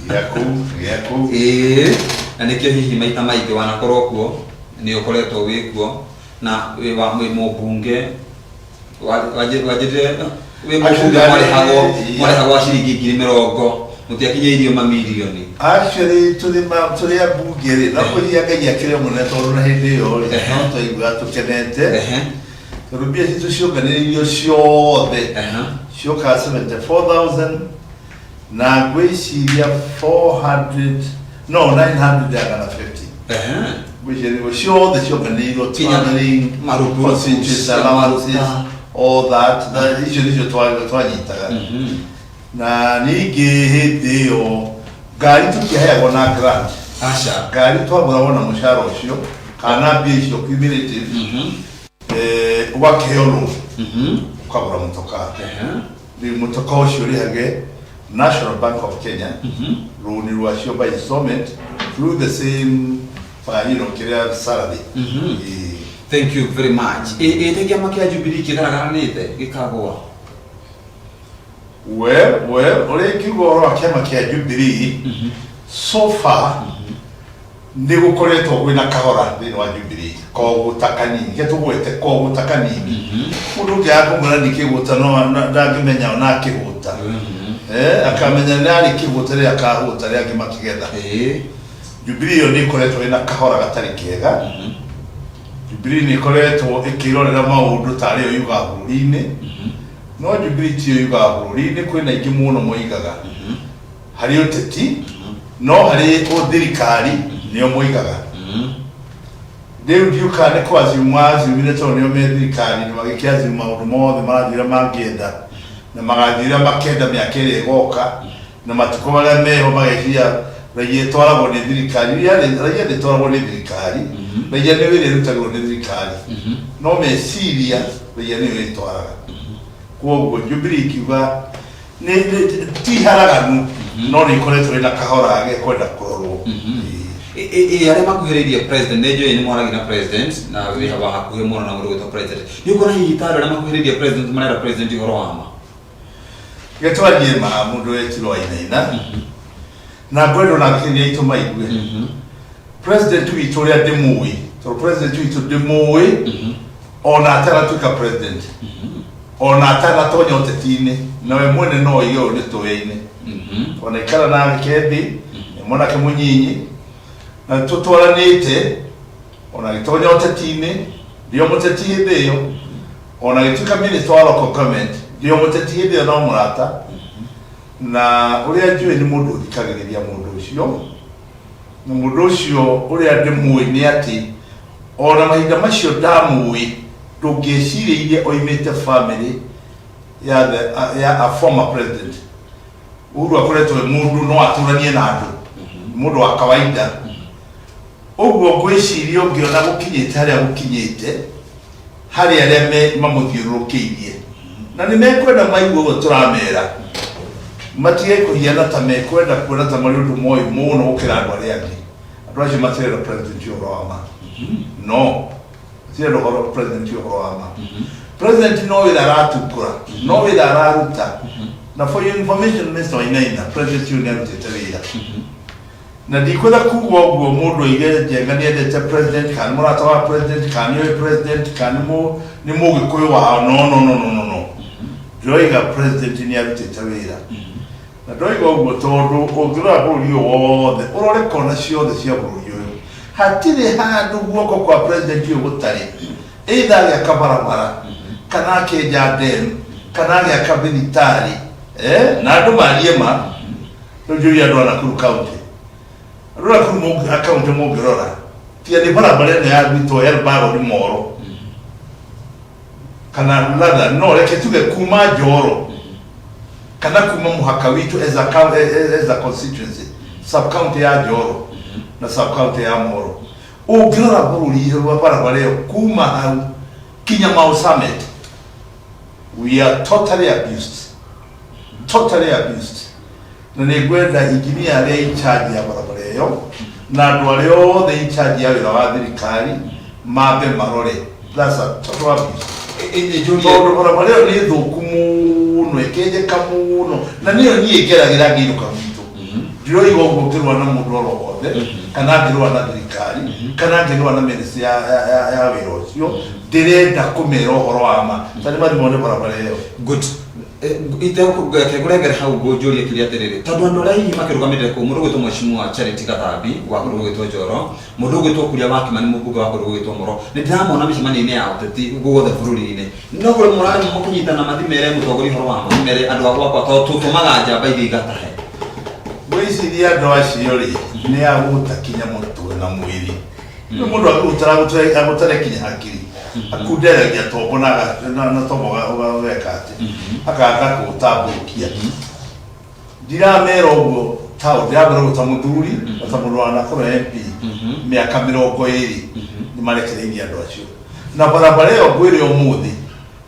Yaku. Na nikio hihi maita maingĩ wanakorwo kuo nĩ ũkoretwo wĩ kuo na wĩ wa mũmbunge wajĩte wĩ mũmbunge marĩhagwo ciringi 20,000 mũtiakinyĩirio mamirioni. Actually tũrĩ ambunge na kũria Ngai akĩrĩ mũno tondũ na hĩndĩ ĩyo no tũigua tũkenete tondũ mbia citũ cionganĩrĩirio ciothe cioka 74,000 na ngwĩciria 950 ngwĩciria ciothe cionganĩrĩirio traveling constituencies allowances all that icio nĩcio twanyitaga na ningĩ hĩndĩ ĩyo ngari tũkĩheagwo na grant ngari twagũragwo na mũcara ũcio kana mbia icio cumulative ũgakĩheo loan ũkagũra mũtoka rĩu mũtoka ũcio ũrĩhage National Bank of Kenya loan rwacio by installment through the same kĩrĩa salary. Thank you very much. Kĩama kĩa Jubilee kĩgaragaranĩte gĩkagwa ũrĩa kiugo wa kĩama kĩa Jubilee so far nĩ gũkoretwo gwĩna kahora thĩinĩ wa Jubilee kogũta kanini getũgwete kogũta kanini mũndũ ũngĩ akũmwĩra nĩ kĩgũta no ndangĩmenya ona kĩgũta akamenya nĩ arĩ kĩgũta rĩrĩa akahũta rĩrĩa angĩ makĩgetha. Jubilee ĩyo nĩ ĩkoretwo ĩna kahora gatarĩ kega. Jubilee nĩ ĩkoretwo ĩkĩrorera maũndũ tarĩ yo yugaga bũrũri-inĩ no Jubilee tiyo yugaga bũrũri-inĩ kwĩna ingĩ mũno moigaga harĩ ũteti no harĩ thirikari nĩo moigaga. Rĩu ndiũka nĩ kwaziumire tondũ nĩo me thirikari nĩ magĩkĩazimu maũndũ mothe marathira mangĩenda na magathira makenda mĩaka ĩrĩa ĩgoka na matukũ marĩa meho mageciria raia ĩtwaragwo nĩ thirikari raia ndĩtwaragwo nĩ thirikari raia nĩyo ĩrĩa ĩrutagĩrwo nĩ thirikari no meciria raia nĩyo ĩtwaraga. Kwoguo Jubilee ikiuga ti haraganu no nĩ ĩkoretwo ĩna kahora gekwenda kũrorwo. Arĩa makuhĩrĩirie president nĩ njũĩ nĩ mwaragia na president na wĩ hakuhĩ mũno na mũndũ gwĩtwo president nĩ ũkona hihi ta arĩa makuhĩrĩirie president marera president ũhoro wa ma getwarie ma mũndũ wetirwo Wainaina na ngwendo na Kenya itũ maigue president witũ ũrĩa ndĩmũĩ tondũ president witũ ndĩmũĩ ona atanatuĩka president ona atanatonya ũteti-inĩ nawe mwene no oige ũyũ nĩ tũwĩ-inĩ ona ikara nake thĩ mwanake mũnyinyi na tũtwaranĩte ona gĩtonya ũteti-inĩ ndio mũteti hĩndĩ ĩyo ona gĩtuĩka minister wa local government ndio mũteti hĩndĩ ĩyo no mũrata na ũrĩa njũĩ nĩ mũndũ ũthikagĩrĩria mũndũ ũcio na mũndũ ũcio ũrĩa ndĩmũĩ nĩ atĩ ona mahinda macio ndamũĩ ndũngĩciria oimĩte family ya a former president Uhuru akoretwo mũndũ no atũranie na andũ mũndũ wa kawaida ũguo ngwĩciria ũngĩona gũkinyĩte harĩa gũkinyĩte harĩa arĩa mamũthiũrũrũkĩirie na nĩ mekwenda maigua ũguo tũramera matige kũhiana ta mekwenda kuona ta marĩ ũndũ moĩ mũno gũkĩra andũ arĩa angĩ. Andũ acio matirenda president ũhoro wa ma no matirenda president ũhoro wa ma. President no wĩra aratungũra no wĩra araruta na for your information Mr. Wainaina president ũyũ nĩarutĩte wĩra na ndikwenda kuga ũguo mũndũ oige njenga nĩendete president kana mũrata wa president kana nĩoĩ president kana nĩ mũgĩkũyũ wao no ndoiga president nĩarutĩte wĩra na ndoiga ũguo tondũ ũngĩrora bũrũri ũyũ wothe ũrore kona ciothe cia bũrũri ũyũ hatirĩ handũ guoko kwa president ũyũ gũtarĩ either agĩaka barabara kana akĩenja ndemu kana agĩaka thibitarĩ na andũ marie ma rĩu njũria andũ a Nakuru county rora kuma akaunti mũngĩrora tia nĩ barabara ĩno ya gwitũ Elbago nĩ Moro kana ladha no reke tuge kuma Njoro kana kuma mũhaka witũ as a constituency sub county ya Njoro na sub county ya Moro ũngĩrora bũrũri wa barabara ĩyo kuma hau kinya Mau Summit we are totally abused na nĩ ngwenda engineer arĩa in charge ya barabara ĩyo na andũ arĩa othe in charge ya wĩra wa thirikari mambe marore that's a total abuse. Tondũ barabara ĩyo nĩ thũku mũno ĩkĩnjĩka mũno na nĩyo niĩ ngeragĩra ngĩinũka gwitũ ndiro igo gukirwa na mundu orogothe kana ngirwa na thirikari kana ngirwa na ministry ya wirosio ndirenda kumera uhoro wa ma tani mari mone barabara yo good ite kuregera hau gojoria kiria terere tondu andu rai makirugamire ku mundu gwitwo mheshimiwa Charity Gathambi wa kundu gwitwo Njoro mundu gwitwo kuria waki mani mubuga wa kundu gwitwo Moro ni ndiramona micemani-ini ya uteti guothe bururi-ini no kuri murari mukunyitana mathimere mutogori horo wa mathimere andu akwa to tutumaga njamba ithi igatahe mwiciria andu acio ri ni agutakinya mutwe na mwiri ni mundu agutare kinya hakiri akuderagia tombo na tombo gaweka ati akaga kutambukia ndiramera ugo tao ndiramera utamuthuri utamunwana koro MP miaka 20 ni marekereirie andu acio na barabara yo gwire umuthi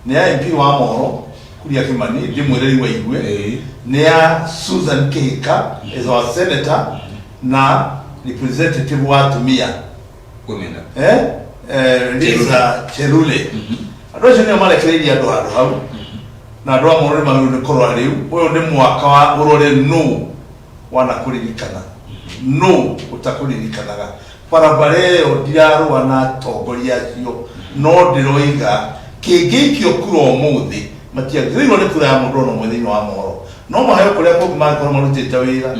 ni ya MP wa Moro kuria Kimani ndimwereri wa igwe ni ya Susan Kihika is our senator na representative wa Tumia kumena Liza Cherule adoje ni marekereirie andu hau na andu a Moro maguru korwa riu uyu ni mwaka wa urore no wana kuririkana no utakuririkanaga barabara yo ndirarwa na tongoria cio no ndiroiga kingikio kuro umuthi matiagirwo ni kura ya mundu no mwithini wa Moro no mahayo kuria ko makoro marutite wira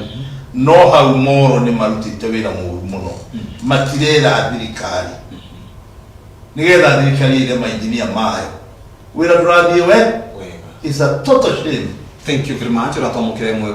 no hau Moro ni marutite wira muno matirera thirikari nigetha thirikari ile mainjinia mayo wira ndurathie we is a total shame. Thank you very much. Uratomukira mwe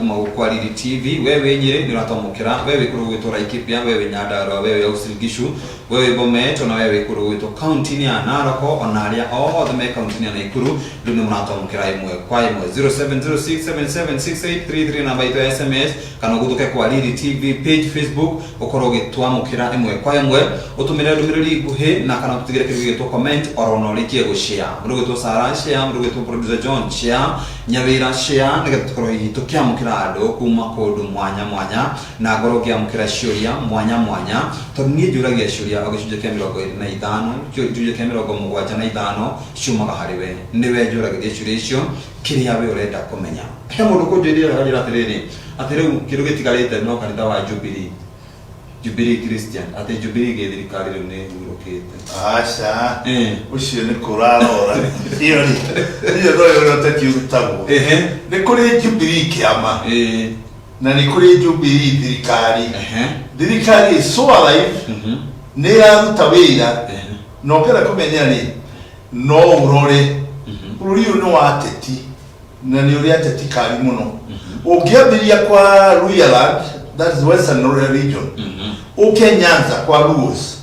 uma Kwariri TV. Wewe Nyeri ni uratomukira. Wewe kuru wetu Laikipia, wewe Nyandarua, wewe Uasin-Gishu, wewe Bomet, na wewe kuru wetu county ya Narok, onaria all the county ya Nakuru. Ndio muratomukira mwe kwa mwe 0706776833 namba ito SMS kana gutuke Kwariri TV page Facebook okoroge twamukira mwe kwa mwe utumire ndumiriri guhe na kana tutigire kiruge to comment orono likie go share. Ndugu to Sara share, ndugu to producer John share, nyawira share nige tukoro hito kiamukira ando kuma kodu mwanya mwanya na ngoro kiamukira shoria mwanya mwanya to ni juragia shoria ogishuje kemiro na ithano juje kemiro go mugwaja na ithano shumaga hariwe niwe juragia shoria icio kiria we urenda kumenya he mundu kujiria hajira tiriri atireu kiruge tigarite no kanitha wa Jubilee Christian ate Jubilee gethirikari riu ni urukite acha ucio ni kurarora iyo no yote kiurutagwo ni kuri Jubilee kiama na ni kuri Jubilee thirikari is so alive ni yaruta wira no kera kumenya ni no urore uriyo no ateti na ni uri ateti kari muno ugiabiria kwa Luyaland, that is Western region Nyanza kwa Luos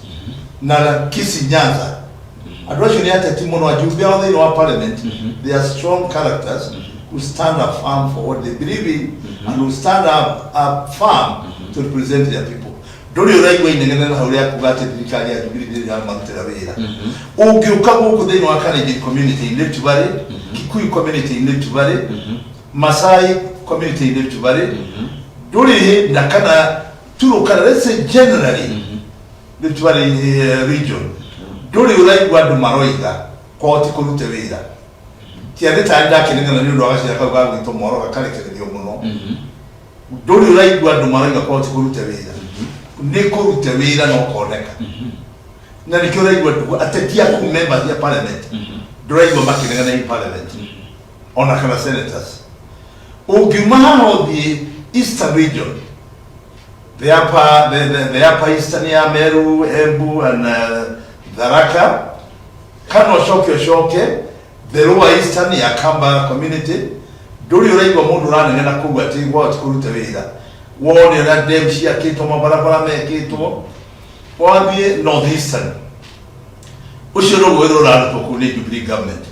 na Kisi Nyanza adwacho ni ateti muno ajubia within our parliament they are strong characters who stand up firm for what they believe in and who stand up firm to represent their people. Dori uraiwa inengene na hauria kugate thirikari ya Jubilee ya marutira wira ugiuka guku thini wa Kalenjin community in Rift Valley, Kikuyu community in Rift Valley, Masai community in Rift Valley, dori ndakana turukana, let's say generally Rift Valley region dori uraiwa ndu maroiga kwa oti kurute wira tiareta ndake ningana ni ndo agashira kwa gwito Moro gakarekererio muno dori uraiwa ndu maroiga kwa oti kurute wira ni kurute wira no koneka na ni kyo uraiwa atetia ku members ya parliament uraiwa makinengana in parliament ona kana senators ugimaho the eastern region, the upper eastern ya Meru, Embu and Tharaka, Kano Shoke, the lower eastern ya Kamba community, duri uraiwa mundu rani ngena kubwa tingwa tukurute wira wone na demshia kito mabarabara me kito wabie northeastern ushiro gwero la tokuli Jubilee government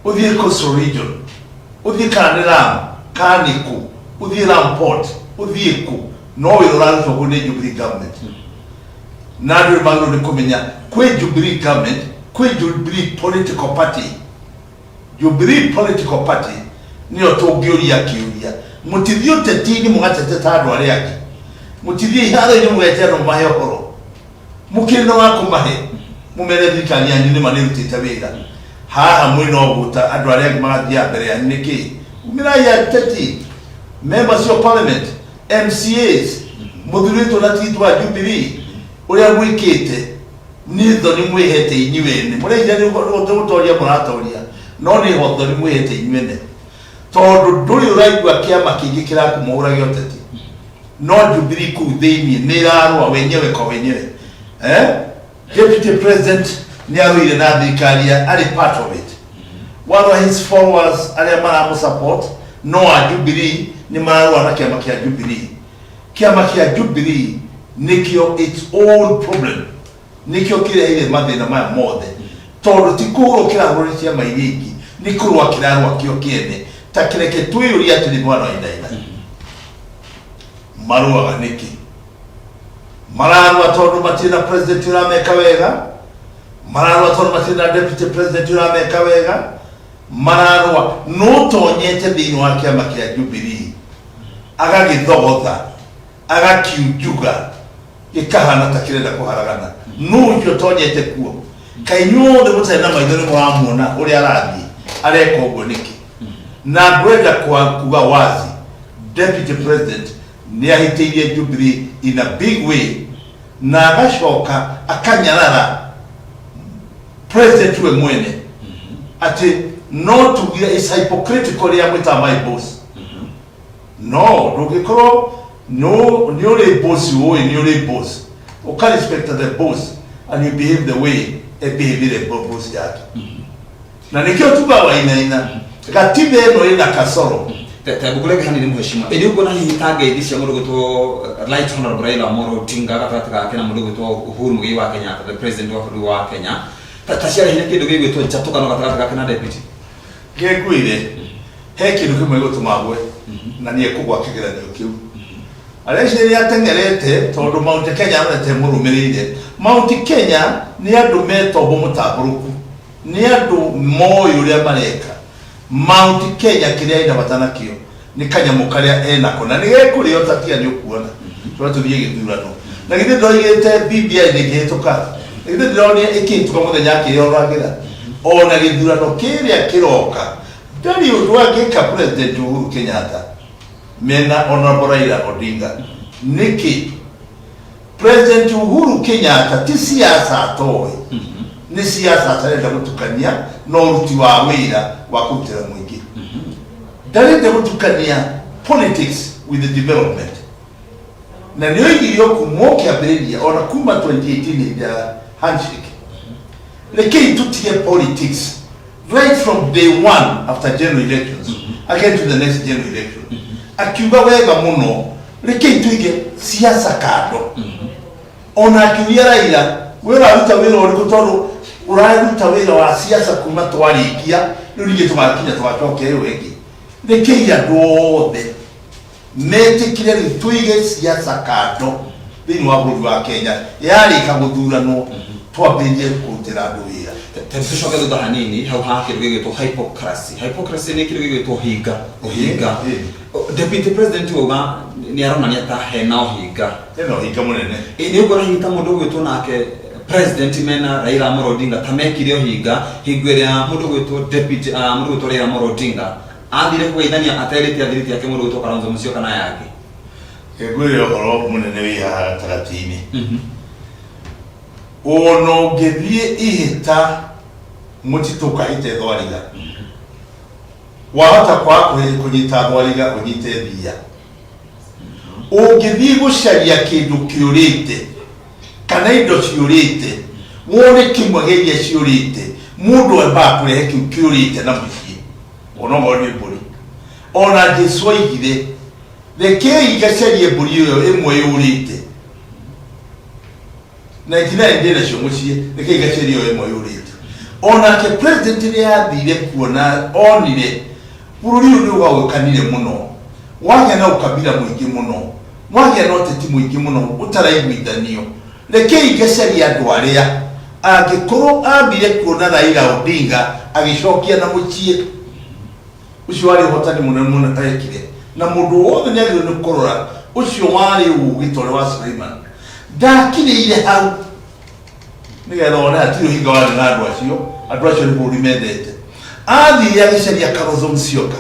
uthie coastal region uthie Kandiram Kaniku uthie Lamport uthie ku no wero la tokuli Jubilee government nadu mangu ni kumenya kwe Jubilee government kwe Jubilee political party niyo togioria kiuria mutithio tetini mugatete tadu ari yake mutithie ihara ni mwete no mahoro mukino wako mahe mumere thikani yanyu ni manirutite wira haha mwino guta andu ari yake magathia mbere ya niki umira ya teti members of parliament MCAs muthurito na titwa Jubilee uria gwikite ni thoni mwihete inyuene mureja ni gutoria muratoria no ni hothoni mwihete inyuene tondu nduri uraigua kiama kingi kirakumuhura gioteti no Jubilee ku thiini ni rarwa wenyewe kwa wenyewe Deputy President ni arwire na thirikari ari part of it while his followers aria maramu support no a Jubilee ni mararwa na kiama kia Jubilee. Kiama kia Jubilee nikio its own problem nikio kireire mathina maya mothe tondu ti kuhuro kirahurwo ciama iringi ni kurwa kirarwa kio kiene ta kireke twiyuria ati ni mwana inaina marua niki mararwa tondu matina president urameka wega mararwa tondu matina deputy president urameka wega mararwa no tonyete thini wa kiama kia Jubilee agagithogotha agakiujuga ikahana takirenda kuharagana nujo tonyete kuo kainyuothe mutena maithori muramuona uri arathi areka uguo niki na ngwenda kuga wazi Deputy President ni ahitiirie Jubilee in a big way na agacoka akanyarara president we mwene ati no tugire is hypocritical ya mwita my boss no ndugikoro no ni uri boss wowe ni uri boss uka respect the boss and you behave the way a behave the boss yake na nikio tuba wa ina katiba eno ina kasoro tabukule hani ni mheshimiwa ili uko na hii target isi amuru to Right Honorable Raila Amolo Odinga katika kena mudogo to Uhuru Muigai wa Kenya the president wa Kenya tashara hile kidogo gwe to chatoka no katika kena deputy gekwire he kindu kimwe gutumagwe na nie kugwa kigeranio kiu aresheri atengerete tondu Mount Kenya arete murumirire Mount Kenya ni andu metobo mutaburuku ni andu moyo ria mareka Mount Kenya kiria ina batana kio ni kanyamu karia enako na nigekuri otatia ni ukuona turathiye githurano na githe ndoigite BBI nigihituka githe ndironi ikintuka muthenya kirioragira ona githurano kiria kiroka ndari undu angika President Uhuru Kenyatta mena Honorable Raila Odinga niki President Uhuru Kenyatta ti siasa atoe ni siasa atarenda gutukania no ruti wa wira wa kutira mwingi ndarenda gutukania politics with the development na niyo igirio kumokia beria ona kuma 2018 ya handshake leki tutie politics right from day one after general elections again to the next general election akiuga wega muno leki tuige siasa kado ona akiuya Raila wera ruta wera uri kutoru uraruta wera wa siasa kuma twarikia nurige tumakinya twacoke wengi leki ya dothe mete kile tuige siasa kado thini wa bũrũri wa Kenya yari kaguthurano twambĩrie kũrutĩra andũ wĩra tensishoga ndo hanini hau hake rwego to hypocrisy ni kile rwego to higa Deputy President oga ni arona ni ata hena higa munene ni uko na hita mundu gwitu nake President mena Raila Amolo Odinga tamekire higa higweria mundu gwitu Deputy mundu gwitu Raila Amolo Odinga andire kuithania aterete athiriti yake mundu gwitu Kalonzo Musyoka na yake egwire horo munene wi ha taratini ono gethie ihita mutituka ite thwariga wahota kwa kunyita thwariga unyite thia ungithie gucaria kindu kiurite kana indo ciurite wone kimwe geria ciurite mundu amba kurehe kiurite na mucie ono ngoni mburi ona Jesu igire rekei gacarie mburi yo imwe yurite na itina ndene cio mucie rekei gacarie yo imwe yurite ona ke president ni athire kuona onire bururi ni ugagukanire muno wage na ukabila mwingi muno wage na oteti mwingi muno utaraiguithanio rekei gacarie andu aria angikoro ambire kuona Raila Odinga agicokia na mucie ucio wari hotani muno ayekire na mundu wothe nyagire ni korora ucio wari ugitore wa Suleiman ndakire ile hau nigetha ona atiro hinga wari na andu acio ni buri mendete athi yagicaria Kalonzo Musyoka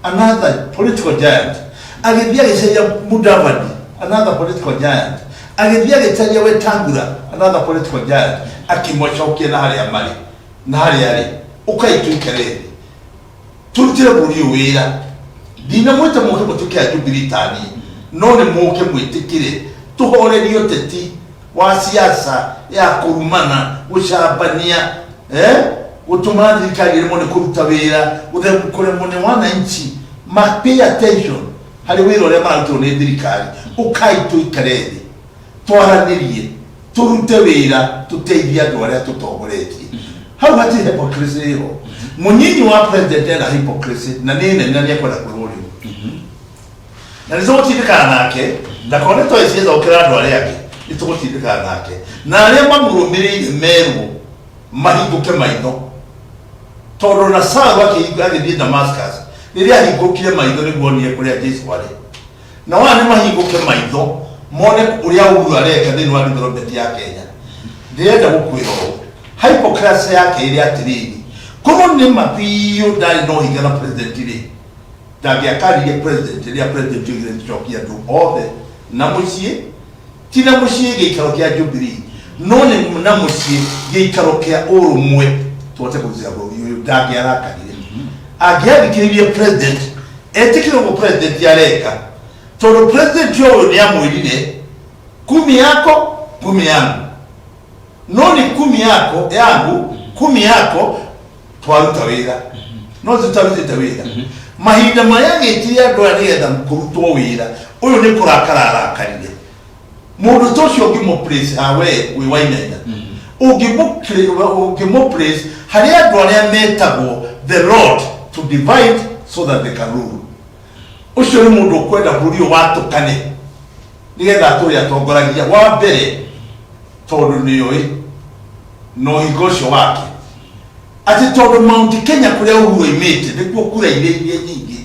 another political giant agithia giceria Mudavadi, another political giant, agithia giceria Wetangula, another political giant, akimwacokia na haria mari na haria ari ukaituikarere turutire buri wira dina mwita muke mutukia Jubilee tani no ni muke mwitikire tuhorerio teti wa siasa ya kurumana gucambania utumana thirikari irimo ni kuruta wira uthekure mune wananchi pay attention hari wira uria marutwo ni thirikari ukaituikarere twaranirie turute wira tuteithia andu aria tutongoretie hau hati hypocrisy hiyo munyinyi wa president na hypocrisy na nini nani yakora kururi na nizotindika nake na kone to isiza ukira andu aria angi itugutindika nake na aria mamurumiriire meru mahinguke maitho tondu na Saul akithie Damascus riria ahingukire maitho niguo nie kuria Jesu wari na wana mahinguke maitho mone uria uguru areka thini wa development ya Kenya ndienda gukwira hypocrisy yake ile atiriri kono ni mapiyo dali no higana president ile dagia kali ya president ile president ile chokia do all the namusie tina musie geikaro kya Jubilee none na musie geikaro kya urumwe tuote kuzia bro dagia raka ile agia bikiriye president etikiro go president yareka toro president yo ni amwirire 10 yako 10 yangu noni 10 yako yangu 10 yako twaruta wira no zitaruta wira mahinda mayage tiya ndo nigetha kurutwo wira uyu ni kurakara akarire mundu tocio ngimo place hawe we wainena ugimo place hari andu aria metagwo the road to divide so that they can rule ucio ni mundu kwenda burio watukane nigetha aturi atongoragia wa mbere tondu ni yoi no higosho wake ati tondu Mount Kenya kuria uhuru imite nikuo kura ile nyingi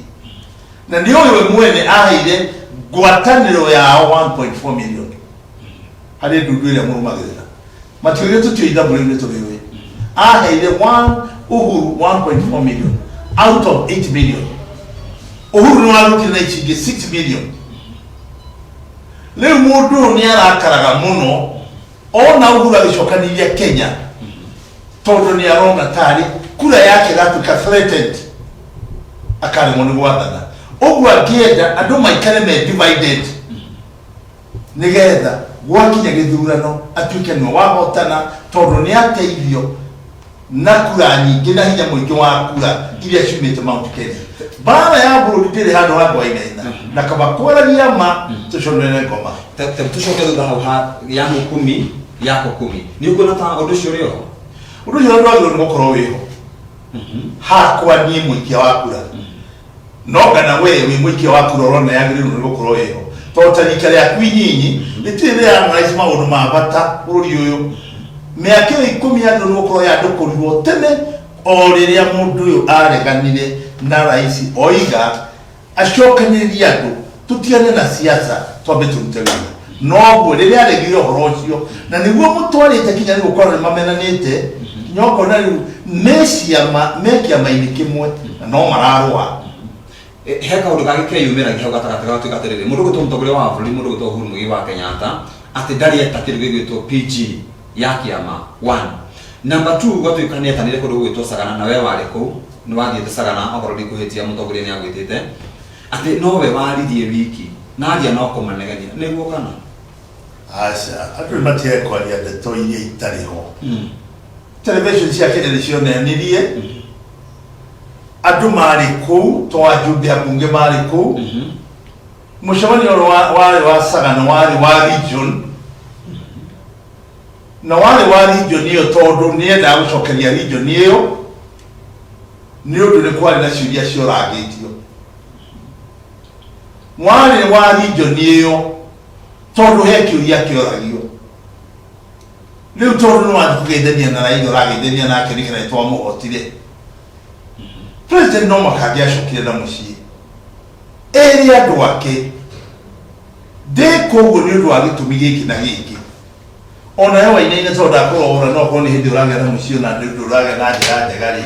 na ndio we mwene ahaire gwataniro yao 1.4 million hadi ndudu ile murumagirira matiyo tutyo idabule ile tobewe ahaire uhuru 1.4 million out of 8 million uhuru ni waruki na ichige 6 million leo mundu ni arakaraga muno ona uhuru agicokaniria Kenya tondu ni aronga tari kura yake gatuka threatened akari moni gwathana ogwo akienda andu maikare me divided nigetha gwakinya githurano atuike no wahotana tondu ni ateithio na kura nyingi na hinya mwingi wa kura iria ciumite Mount Kenya bara ya buru ndire handu ha gwainaina na kaba kwaragia ma tushonene ngoma tushoke thutha yangu 10 yako 10 ni ukona ta undu cio rio undu cio rio ni gukoro wiho hakwa ni mwikia wa kura no gana we mwikia wa kura rona yagiriru ni gukoro wiho totanikare akwinyinyi litire ya rais maundu ma bata bururi uyu miaka 10 andu ni gukoro ya ndukurirwo tene o riria mundu uyu areganire na rais oiga acokaniria andu tutiane na siasa twambe turutega no riria aregire uhoro ucio na niguo mutwarite kinya ni gukora mamenanite nyoko na mekia maini kimwe no mararwa heka undu gagike yumira gihau gatagataga tukaterere mundu gutumtogoria wa buri mundu guto Uhuru Muigai wa Kenyatta ati ndari etakiri gwitwo PG ya kiama 1 number 2 gwatuikania tanire kundu gwitwo Sagana na we wari ku ni wathiete Sagana okoro ndikuhitia mutongoria ni agwitite ati no we waririe wiki na aria no kumanegania niguo kana asa atu matie kwa ya ndeto iria itariho television cia Kenya nicionanirie andu mari ku to ajumbe abunge mari ku mushamanio wa Sagana wari wa region na wale wa region iyo tondu nienda gucokeria region iyo ni undu ni kwari na ciuria cioragitio wale wa region iyo tondu he kiuria kioragio riu tondu no atugeithania na raigo rageithania nake nikira itwa muhotire president no makagia shokire na mucii eri andu ake de koguo ni undu wa gitumi giki na giki ona yo wainaine tondu akurora no koni hindi uragia na mucii na ndu uragia na njira njegari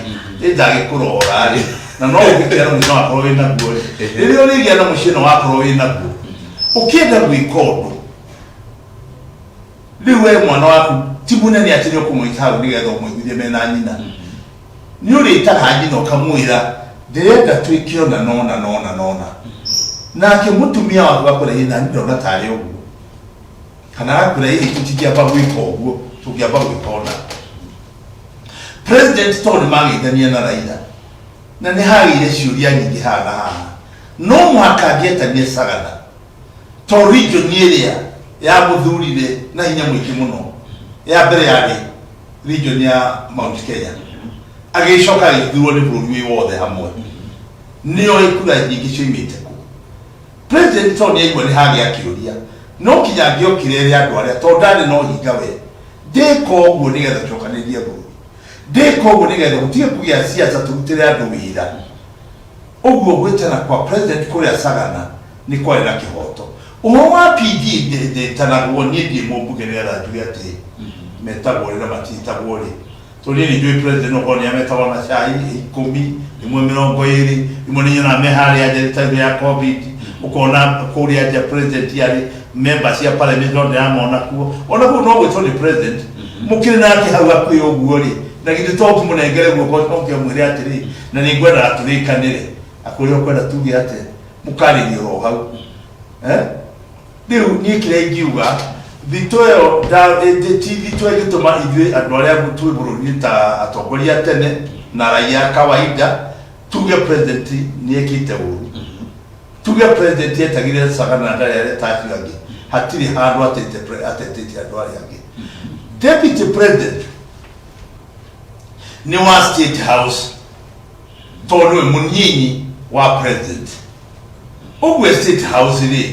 ndage kurora ri na no ũgĩkĩra mũciĩ wakorwo wĩna guo rĩrĩa ũrĩgĩa na mũciĩ no wakorwo wĩna guo ũkĩenda gwĩka ũndũ rĩu we mwana waku ti mũnene atĩ nĩ ũkũmũita hau nĩgetha ũmũiguithie mena nyina nĩ ũrĩtaga nyina ũkamwĩra ndĩrenda twĩke ona nona nake mũtumia waku akwĩra na ndĩrona tarĩ ũguo kana akwĩra tũtingĩamba gwĩka ũguo tũngĩamba gwĩka ona President tondũ magĩithania na Raila na nĩ hagĩire ciũria nyingĩ haha no mũhaka angĩetania Sagana to region ĩrĩa ya mũthurire na hinya mũingĩ mũno ya mbere yarĩ region ya Mount Kenya agĩcoka agĩthurwo nĩ bũrũri wothe hamwe nĩo ikura nyingĩ cioimĩte ku President tondũ nĩaigua nĩ hagĩa kĩũria no kinya angĩokire andũ arĩa tondũ ndarĩ no hinga we ndĩka ũguo nĩgetha tũcokanĩrie bũrũri ndĩka ũguo nĩgetha gũtige kũgĩa siasa tũrutĩre andũ wĩra ũguo gwĩtana kwa President kũrĩa Sagana nĩ kwarĩ na kĩhoto ũhoro wa PG ndĩtanagwo niĩ ndĩ mũmbunge nĩgetha njuge atĩ metagwo rĩ na matitagwo rĩ tondũ nĩ njũĩ President ũkorwo nĩametagwo na cai 10 ĩmwe 20 ĩmwe nĩnyona me harĩa nja time ya COVID ũkona kũrĩa nja President yarĩ members cia parliament ndĩramona kuo ona kuo no gwĩtwo nĩ President mũkĩrĩ nake hau hakuhĩ ũguo rĩ na githĩ to kũmũnengere guoko ũkĩmwĩra atĩrĩ na nĩ ngwenda tũrĩkanĩre akũrĩa ũkwenda tuge atĩ mũkarĩrio ro hau rĩu niĩ kĩrĩa ingiuga thitoo ĩyo ti thitoo ĩgĩtũma ithuĩ andũ arĩa twĩ bũrũri-inĩ ta atongoria tene na raia kawaida tuge President nĩekĩte ũru tuge President etagire Sagana ndarĩ arĩa tacio angĩ hatirĩ handũ atetĩtie andũ arĩa angĩ Deputy President ni wa State House tondũ mũnyinyi wa President ũguo State House rĩ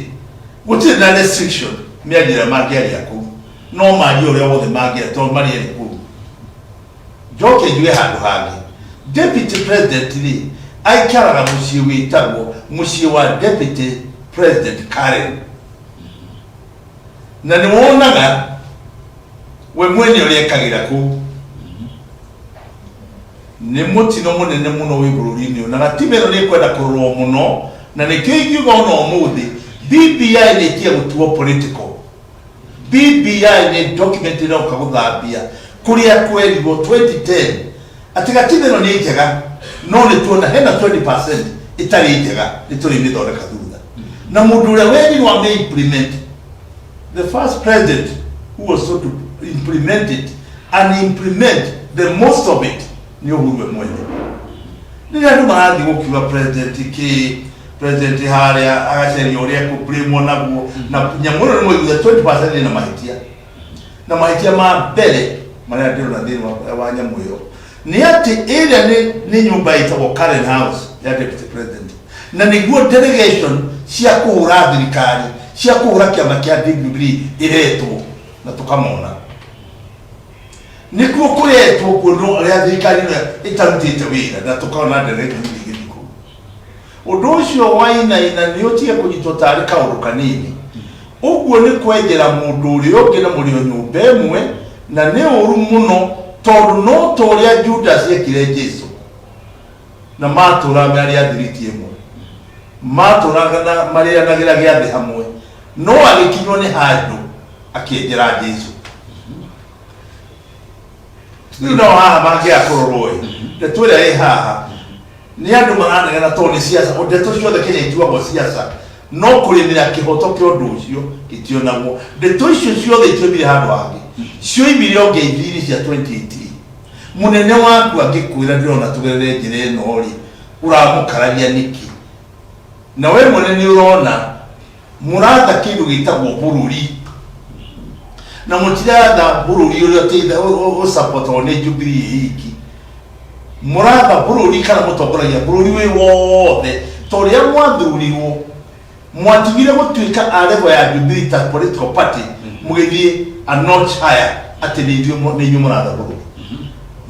gũtirĩ na restriction mĩario mangĩaria kũu no mario ũrĩa wothe mangĩaria tondũ marĩerĩ kũu njoke njuge handũ hangĩ Deputy President rĩ aikaraga mũciĩ wĩtagwo mũciĩ wa Deputy President Karen na nĩ wonaga we mwene ũrĩa ekagĩra kũu nĩ mũtino mũnene mũno wĩ bũrũri-inĩ na gatiba ĩno nĩ kwenda kũrorwo mũno na nĩkĩo ingiuga ona ũmũthĩ BBI nĩ ĩtige gũtuo political BBI nĩ document ĩroka gũthambia kũrĩa kwerirwo 2010 atĩ gatiba ĩno nĩ njega no nĩ tuona hena 20% ĩtarĩ njega nĩ tũrĩ mĩthondeka thutha na mũndũ ũrĩa werirwo ame implement the first president who was so to implement it and implement the most of it ni Uhuru mwene nĩ andũ marathiĩ gũkiuga president harĩa agaceria ũrĩa kũbrimo naguo na nyamũro nĩ mwaiguire 20% na mahĩtia ma mbere marĩa ndĩrona thĩinĩ wa nyamũ ĩyo nĩ atĩ ĩrĩa nĩ nyũmba ĩtagwo Karen House ya Deputy President na nĩguo delegation cia kũhũra thirikari cia kũhũra kĩama kĩa Jubilee iretwo na tũkamona nĩkuo kũretwo kũndũ arĩa thirikari ĩtarutĩte wĩra na tũkaona delegation igĩthiĩ kũu ũndũ ũcio wainaina nĩ ũtige kũnyitwo tarĩ kaũndũ kanini ũguo nĩ kwenjera mũndũ ũrĩa ũngĩ na mũrĩ o nyũmba ĩmwe na nĩ ũru mũno tondũ no ta ũrĩa Judas ekire Jesũ na matũra marĩ athiriti ĩmwe matũraga marĩanagĩra gĩathĩ hamwe no agĩkinywo nĩ handũ akĩenjera Jesũ no haha mangĩakũrorwo ndeto ĩrĩa ĩ haha nĩ andũ maranegena tondũ nĩ siasa ndeto ciothe Kenya ituagwo siasa no kũrĩmĩra kĩhoto kĩa ũndũ ũcio gĩtionagwo ndeto icio ciothe itioimire handũ hangĩ cioimire o ngeithi cia 2018 mũnene waku angĩkwĩra ndĩrona tũgerere njĩra ĩno rĩ ũramũkararia nĩkĩ na we mũnene ũrona mũratha kĩndũ gĩtagwo bũrũri na mũtiratha bũrũri ũrĩa ũteitha ũsapotwo nĩ Jubilee hiki mũratha bũrũri kana mũtongoragia bũrũri wĩ wothe torĩa mwathurirwo mwatigire gũtuĩka a level ya Jubilee ta political party mũgĩthiĩ a notch higher atĩ nĩ inyuĩ mũratha bũrũri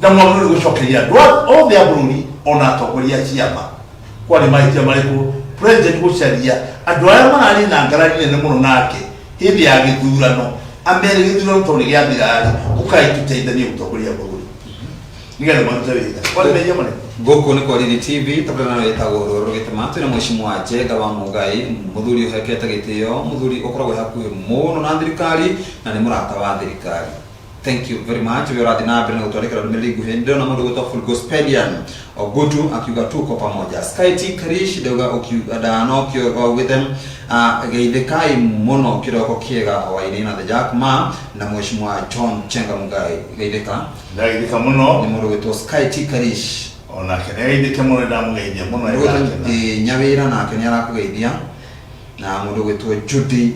na mwagĩrĩirwo gũcokeria andũ othe a bũrũri ona atongoria a ciama kwarĩ mahĩtia marĩkũ president gũcaria andũ arĩa mararĩ na ngarari nene mũno nake hĩndĩ ya gĩthurano amere gĩthurano tondũ nĩ gĩathira ũkaĩ tũteithanie ũtongoria bũrũri nĩgetha marute wĩra kwarĩ mehia marĩkũ Goko ni Kwariri TV tabana na etagwo Roro Gitematu na mheshimiwa Jega wa Mugai muthuri uhekete gitio muthuri ukoragwo hakuhi muno na thirikari na ni murata wa thirikari. Thank you very much. We are na mbere na gutwarekera ndumĩrĩri nguhĩ ndio na mũndũ gwĩtwo Full Gospelian Ogutu akiuga tuko pamoja. Sky Karish ndauga ukiuga danokio with them geithikai muno kiroko kiega wa Irina the Jack Ma na mheshimiwa John Chenga Mugai geithika muno ni mũndũ gwĩtwo Sky Karish ona geithike muno na mugeithia muno nyawira nake ni arakugeithia na mũndũ gwĩtwo Judy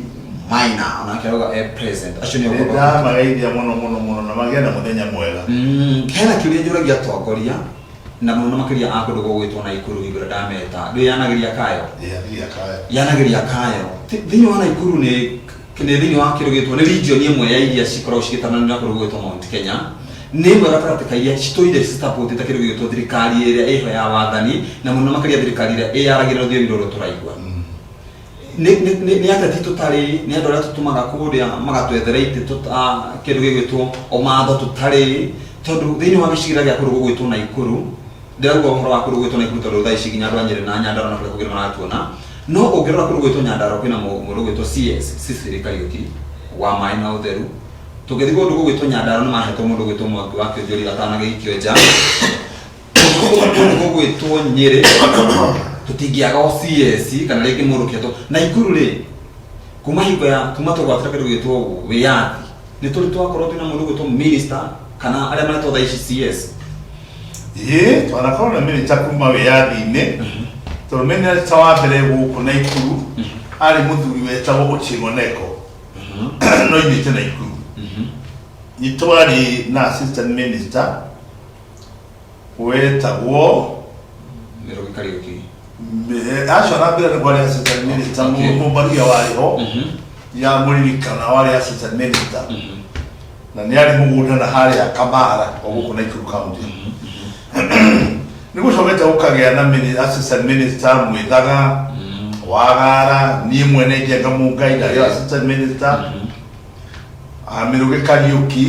Maina ona kiroga present acio ni ogoga magaithia muno na magenda muthenya mwega kena kiuria njuragia tongoria na muno makiria akundu gwitwo na Ikuru igura ndameta ndio yanagiria kayo thini wa Ikuru ni thini wa kiru gwitwo ni region imwe ya iria cikorwo cigitana na kuru gwitwo Mount Kenya ni mwega pratika iria citoire support ta kiru gwitwo thirikari iria iho ya wathani na muno makiria thirikari iria yaragira thio iroro turaigwa ni atati tutari ni andora tutumaga kuria magatwetherete kiru gwitwo omatho tutari tondu thini wa gicigira gya kuru gwitwo na Ikuru ndagwo horo wa kuru gwitwo na Ikuru tondu thaa ici ginya andũ anyere na Nyandarua na kule kugira maratuona no ongerera kuru gwitwo Nyandarua kwina mũndũ gwitwo CS Cecily Kariuki wa mai na utheru tugethi gondu gwitwo Nyandarua ni mahetwo mũndũ gwitwo Mwangi wa Kĩonjori atanagĩikio nja mũndũ gwitwo Nyeri tutingiaga CS kana rĩngĩ mũrũkĩtwo na Ikuru rĩ kuma hingo ya kuma tũgwatĩra kĩndũ gwitwo wĩyathi nĩ tũrĩ twakorwo twĩna mũndũ gwitwo minister kana arĩa maretwo thaa ici CS twanakorwo na minister kuma wĩyathi-inĩ tondũ minister wa mbere gũkũ na Ikuru arĩ mũthuri wetagwo Ochieng' Oneko no imĩte na Ikuru nĩ twarĩ na assistant minister wetagwo Mĩrogi Kariuki acio na mbere nĩ kwarĩ assistant minister mũmbaria warĩho ya mũririkana warĩ assistant minister na nĩ arĩ mũgũnda na harĩa Kamara gũkũ na Ikuru county nĩ gũcokete gũkagĩa na assistant minister Mwithaga Wagara niĩ mwene Njenga Mungai ndarĩ assistant minister Mĩrogi Kariuki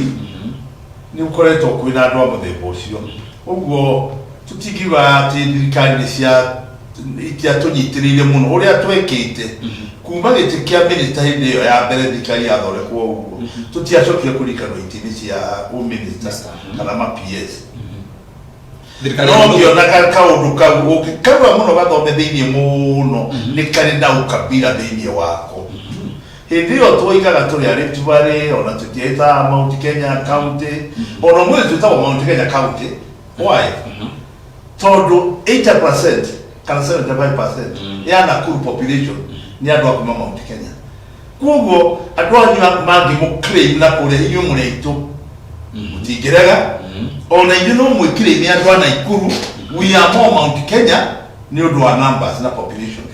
nĩ gũkoretwo kwĩna andũ a mũthemba ũcio ũguo tũtingiuga atĩ thirikari itiatũnyitĩrĩire mũno ũrĩa twekĩte kuma gĩtĩ kĩa minister hĩndĩ ĩyo ya mbere thirikari yathondekwo ũguo tũtiacokire kũrikanwo itĩ-inĩ cia ũminister kana ma PS no ngĩona kaũndũ kau ũngĩkaua mũno gathome thĩinĩ mũno nĩ karĩ na ũkabira thĩinĩ wako hĩndĩ ĩyo twoigaga tũrĩ a Rift Valley ona tũtiĩtaga Mount Kenya County ona mwĩrĩ twĩtagwo Mount Kenya County why tondũ 80% kana 75% ya Nakuru population ni andũ a kuma Mount Kenya koguo andũ anyu mangĩmũclaim na kũrĩa inyuĩ mũrĩitũ mũtingĩrega ona inyuĩ no mwĩkire nĩ andũ a Nakuru we are more Mount Kenya nĩ ũndũ wa numbers na population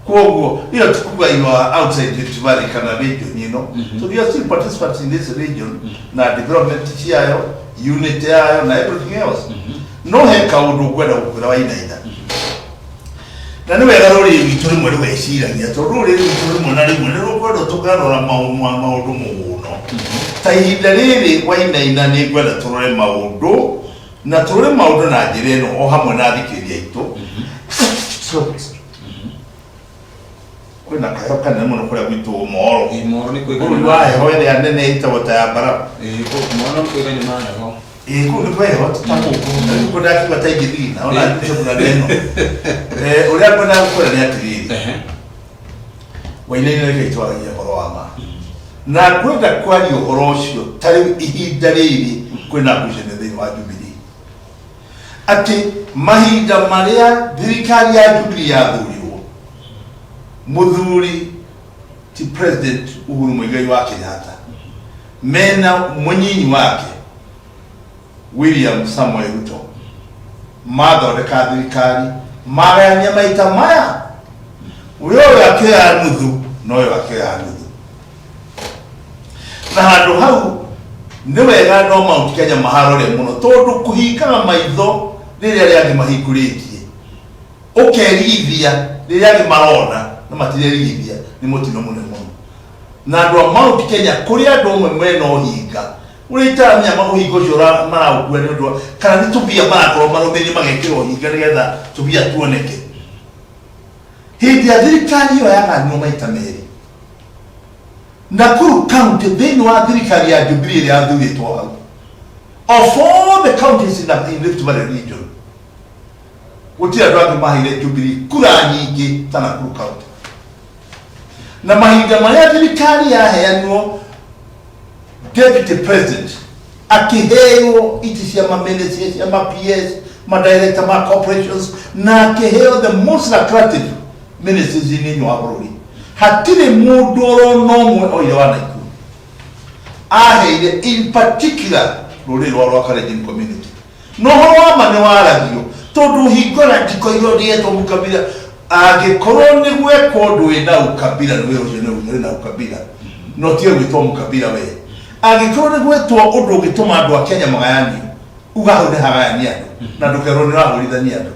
koguo ĩyo tikuga you are outside Rift Valley kana region so we are still participants in this region na development ciayo unit yayo na everything else no he kaũndũ ngwenda gũkwĩra wa Inaina na nĩ wega rũrĩrĩ rwitũ rĩmwe rwĩciragia tondũ rũrĩrĩ rwitũ rĩmwe na rĩmwe nĩ rũkwenda tũkarora maũndũ mũno ta ihinda rĩrĩ wa Inaina nĩ ngwenda tũrore maũndũ na tũrore maũndũ na njĩra ĩno o hamwe na thikĩrĩria aitũ kwĩna kaheho kanene mũno kũrĩa gwitũ Moro bũrũri wa heho ĩrĩa nene ĩtagwo ta ya mbarabu kũu nĩ kweheho tũtakũkũ ndakiuga ta ingĩthina ona ndĩcemuna neno ũrĩa ngwenda gũkwĩra nĩ atĩrĩrĩ wa Inaina reke itwaragia ũhoro wa ma na ngwenda kwaria ũhoro ũcio tarĩ ihinda rĩrĩ kwĩna ngucanio thĩinĩ wa Jubilee atĩ mahinda marĩa thirikari ya Jubilee yathurirwo mũthuri ti President Uhuru Muigai wa Kenyatta mena mũnyinyi wake William Samuel Ruto mathondeka thirikari magayania maita maya ũyũ akĩoya nuthu na ũyũ akĩoya nuthu na handũ hau nĩ wega no Mount Kenya maharore mũno tondũ kũhingaga maitho rĩrĩa rĩangĩ mahingũrĩtie ũkerigithia rĩrĩa angĩ marona na matirerigithia nĩ mũtino mũnene mũno na andũ a Mount Kenya kũrĩ andũ amwe mena ũhinga urita nyama uhingo jora mara ukwe ndo kana ni tubia mara ko maro meni magekiro higetha tubia tuoneke hindi ya thirikari yo yaga nyuma itameri Nakuru County thini wa thirikari ya Jubilee ya thurĩtwo hau of all the counties in Rift Valley region gũtirĩ andũ angĩ maheire Jubilee kura nyingĩ ta Nakuru County na mahinda marĩa thirikari yaheanwo deputy president akiheo iti cia ma-ministers cia ma-PS ma-director ma-corporations na akiheo the most lucrative ministers thĩinĩ wa bũrũri hatire mũndũ orona ũmwe oire wa Nakuru aheire in particular rũrĩrĩ rwa Kalenjin community no wa mane waragio tondu hingora ndikoiro ndietwo Mukabira agĩkorwo nĩ gwekwo ũndũ wĩna ukabira nĩ ũcio nĩ na ukabira no ti gwĩtwo Mukabira we agĩkorwo nĩ gwetwo ũndũ ũgĩtũma andũ a Kenya magayani ugahũne hagayani andũ na ndũkerwo nĩ rahũrithania andũ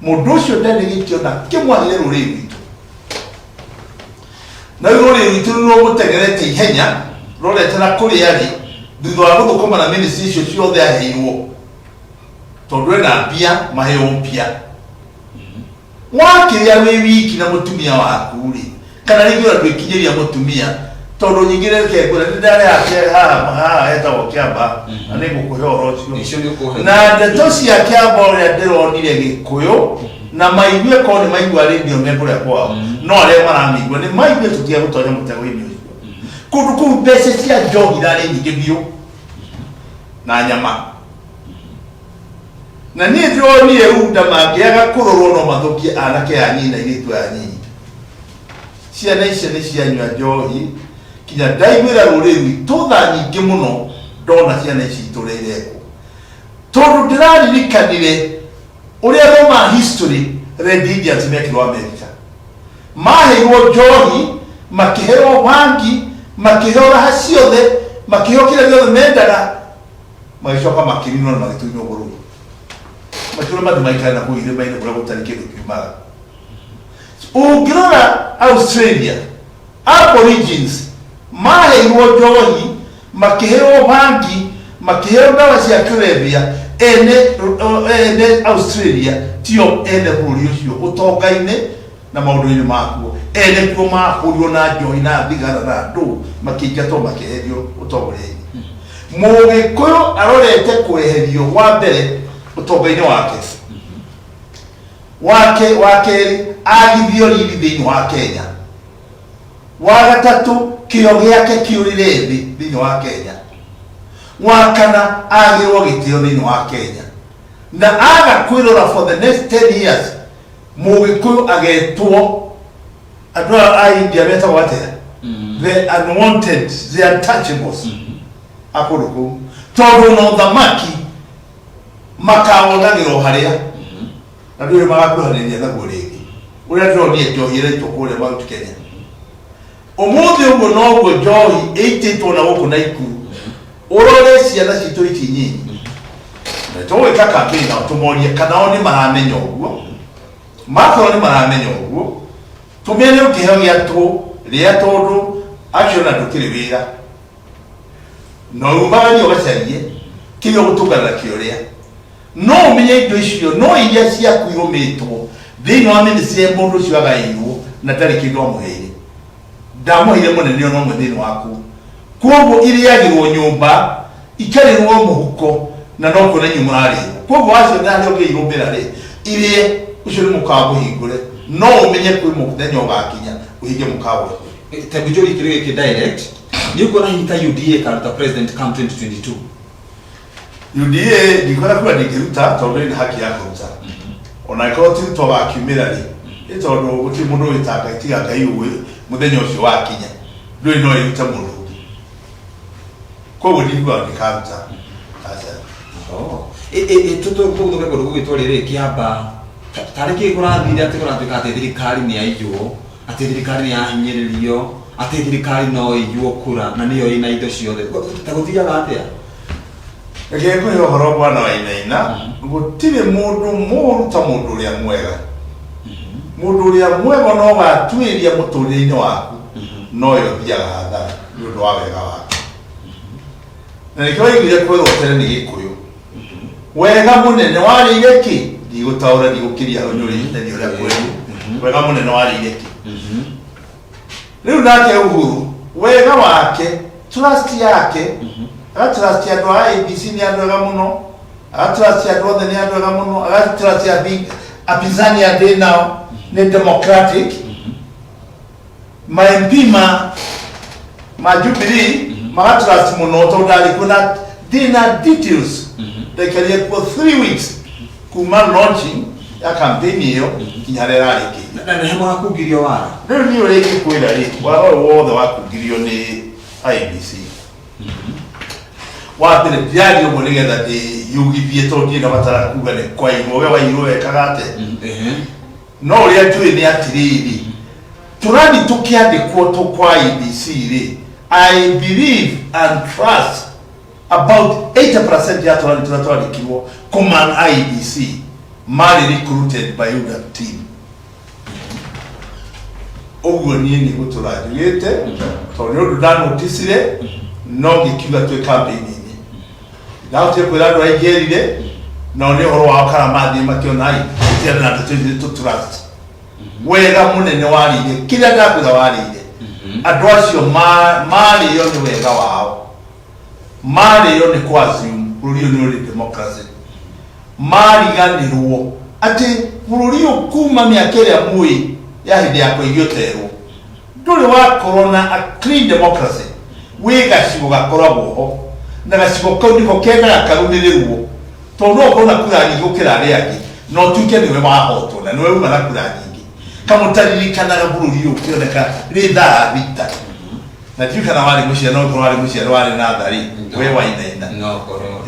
mũndũ ũcio ndarĩ gĩkĩona kĩmwahire rũrĩrĩ rwitũ na rũrĩrĩ rwitũ nĩ rũgũtengerete ihenya rũrete na kũrĩa thutha wa gũthũkũma na ministry icio ciothe aheirwo tondũ ena mbia maheo mpya wakĩrĩa wĩ wiki na mũtumia waku rĩ kana rĩngĩ ũra twĩkinyĩria mũtumia tondũ nyingĩ reke ngwĩra nĩ ndarĩ ake haha hetagwo Kĩamba na nĩ ngũkũhe ũhoro ũcio na ndeto cia Kĩamba ũrĩa ndĩronire Gĩkũyũ na maigue korwo nĩ maigua radio me kũrĩa kwao no arĩa maramĩigua nĩ maigue tũtiagũtonya mũtego-inĩ ũcio kũndũ kũu mbeca cia njohi irarĩ nyingĩ biũ na nyama na niĩ ndĩronire runda mangĩaga kũrorwo no mathũkie anake anini na airĩtu anini ciana icio nĩ cianyua njohi kinya ndaiguĩra rũrĩrĩ rwitũ tha nyingĩ mũno ndona ciana ici itũrĩire kuo tondũ ndĩraririkanire ũrĩa thoma history Red Indians mekirwo America maheirwo njohi makĩheo bangi makĩheo raha ciothe makĩheo kĩrĩa gĩothe mendaga magĩcoka makĩninwo na magĩtunywo bũrũri makĩrwo mathi maikare na kũu irĩma-inĩ kũrĩa gũtarĩ kĩndũ kiumaga ũngĩrora Australia Aborigines maheirwo njohi makĩheo bangi makĩheo ndawa cia kũrebia ene Australia tio ene bũrũri ũcio ũtonga-inĩ na maũndũ-inĩ makuo ene kuo mahũrirwo na njohi na thigara na andũ makĩingatwo makĩeherio ũtongoria-inĩ Mũgĩkũyũ arorete kweherio wa mbere ũtonga-inĩ wake wa kerĩ agithio riri thĩinĩ wa Kenya wa gatatũ kĩo gĩake kĩũrĩre thĩ thĩinĩ wa Kenya wa kana agĩrwo gĩtĩo thĩinĩ wa Kenya na aga kwĩrora for the next 10 years Mũgĩkũyũ agetwo andũ a India metagwo atĩa the unwanted the untouchables akũndũ kũu tondũ no thamaki makawonagĩrwo harĩa na ndũrĩ magakuhanĩria naguo rĩngĩ ũrĩa ndĩronire njohi ĩraitwo kũrĩa Mount Kenya ũmũthĩ ũguo noguo njohi ĩitĩtwo na gũkũ Naikuru ũrore ciana citũ ici nyinyi na tũgwĩka campaign nao tũmorie kana o nĩ maramenya ũguo makorwo nĩ maramenya ũguo tũmere ũkĩheo gĩatũ rĩa tondũ acio na ndũkĩrĩ wĩra no umaganie ũgacarie kĩrĩa ũgũtũngana kĩũrĩa no ũmenye indo icio no iria ciaku irũmĩtwo thĩinĩ wa ministry ya mũndũ ũcio agaĩirwo na ndarĩ kĩndũ amũheire ndamũheire mũnene ono ũmwe thĩinĩ waku koguo irĩagĩrwo nyũmba ikarĩrwo mũhuko na no kuona nyuma arĩrwo koguo acio nĩ harĩa ũngĩirũmbĩra rĩ irie ũcio nĩ mũkawa mũhingũre no ũmenye kwĩ mũthenya ũgakinya ũhinge mũkawa ũcio Tabujori kĩrĩgĩ kĩ direct nĩ kuona hita UDA karuta president come 2022 UDA ndikora kuwa ndingĩruta tondũ nĩ haki ya kũruta ona ĩkorwo ti rutwo wakiumĩra rĩ nĩ tondũ gũtirĩ mũndũ wĩtanga itiga Ngai ũĩ mũthenya ũcio wakinya ndũĩ no ĩruta mũndũ ũngĩ koguo ndikuga ndikaruta tũtũgũtũke kũndũ gũgĩtwo rĩrĩ Kĩamba tarĩ kĩ kũrathire atĩ kũratuĩka atĩ thirikari nĩ yaiywo atĩ thirikari nĩ yahinyĩrĩrio atĩ thirikari no ĩiywo kura na nĩyo ĩna indo ciothe ta gũthiaga atĩa Reke ngũhe ũhoro Bwana Wainaina gũtirĩ mũndũ mũũru ta mũndũ ũrĩa mwega mũndũ ũrĩa mwega no gatuĩria mũtũrĩre-inĩ waku no yo thiaga hathara nĩ ũndũ wa wega waku na nikiwa igire kwero tere ni gikuyu wega munene wari ireki ndigutaura ndigukiria nyuri ni uria kwenu wega munene wari ireki riu nake Uhuru wega wake trust yake trust ya doa ABC ni andoga muno trust ya doa ni andoga muno trust ya big apinzani ya day now ni democratic ma MP ma Jubilee ma trust muno to dali kuna dina details they can for 3 weeks kuma launching ya campaign hiyo kinyarera riki na hemo hakugirio wara leo ni ule kwenda riki wao wothe wakugirio ni IBC wa bere diario monigetha ndi yugithie to ndi na batara kuga ne kwa iwe wa iwe kagate no ria tui ni atiriri turani tukiandikwo to kwa IBC ri I believe and trust about 80% ya turani tunatwandikirwo command IBC mari recruited by that team oguo ni ni guturagite to ni undu da notice no gikiuga twe campaign ni naute kwirado aigerire no ni horo wa karamathi makionai tiana na trust wega munene warire kila ndakuza warire andu acio mari yo ni wega wao mari yo ni kwazium ruri ni uri democracy mari ganirwo ati ruri ukuma miakeria mui ya hindi ya kwigioterwo nduri wa corona a clean democracy wega cigo gakoragwo ho na gacigo kau niko kega gakarunirirwo tondu okona kura nyingi gukira aria angi no tuke niwe wahotwo na niwe uma na kura nyingi kamutaririkanaga bururi ukioneka ritha vita na tuka na wali mucia no ko wali mucia wali na thari we wainaina no koro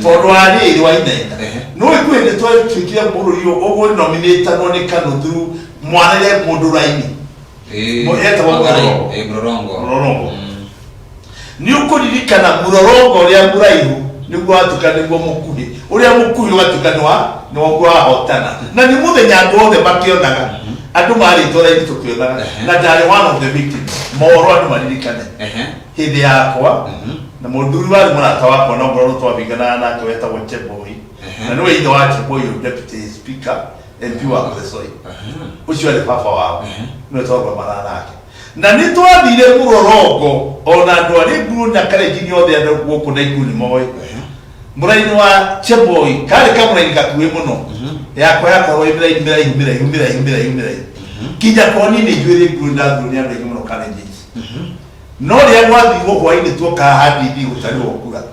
tondu wali wainaina no ikwende twikire bururi ogo nominate no ni kanu through mwanele mundu raini mo eta murorongo ni ukuririkana murorongo ria muraihu niguo atukanirwo mukuhi uria mukuhi ugatukanwa ni wogwa hotana na ni muthenya andu othe makionaga andu mari tora ini tukionaga na ndari one of the victims moro andu maririkane hindi yakwa na munduri wari murata wakwa no ngoro twabingana na tweta Cheboy na niwe ithe wa Cheboy deputy speaker MP wa Kuresoi ucio ari papa wao no twaga maranake na nitwathire murorongo ona andu ari nguru na karejini othe andu guku na iguni moy muraini wa Cheboy kale kamuraini kakuwe muno yakwa humira kija koni ni jwere nguru na dunia ndio muno karejini no ria mwathirwo hwaini tuoka hadithi utari okura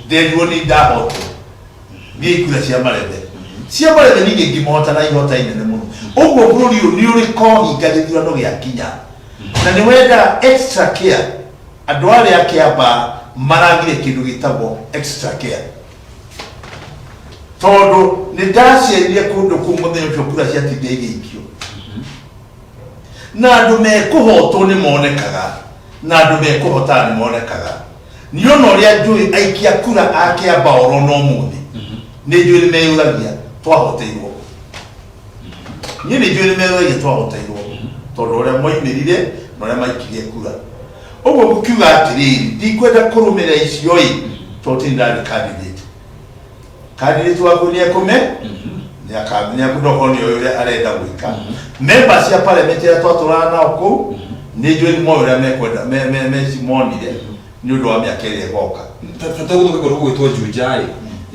nderirwo ni ndahoto ni kura cia marebe ninge ngimota na ihota inene muno uguo bururi ni uri kohingarithio no gia kinya na ni wenda extra care andu aria akiamba maragire kindu gitagwo extra care tondu ni ndaciarire kundu kumuthenya ucio kura cia tindegikio na andu mekuhotwo ni monekaga na andu mekuhota ni monekaga ni ono ria njui aikia kura akiamba oro no muthi ni njui ni meyuragia twahoteirwo ni njui meyuragia twahoteirwo tondu ria moimirire no ria maikirie kura oguo gukiuga atiriri ndikwenda kurumira icio totindari candidate waku ni ekume ni akamenya kudoko ni uria arenda gwika members ya parliament ya twaturana oku ni njui ni moyo ria mekwenda me simonire ni undu wa miaka iri goka tata gutuka kuru gwitwo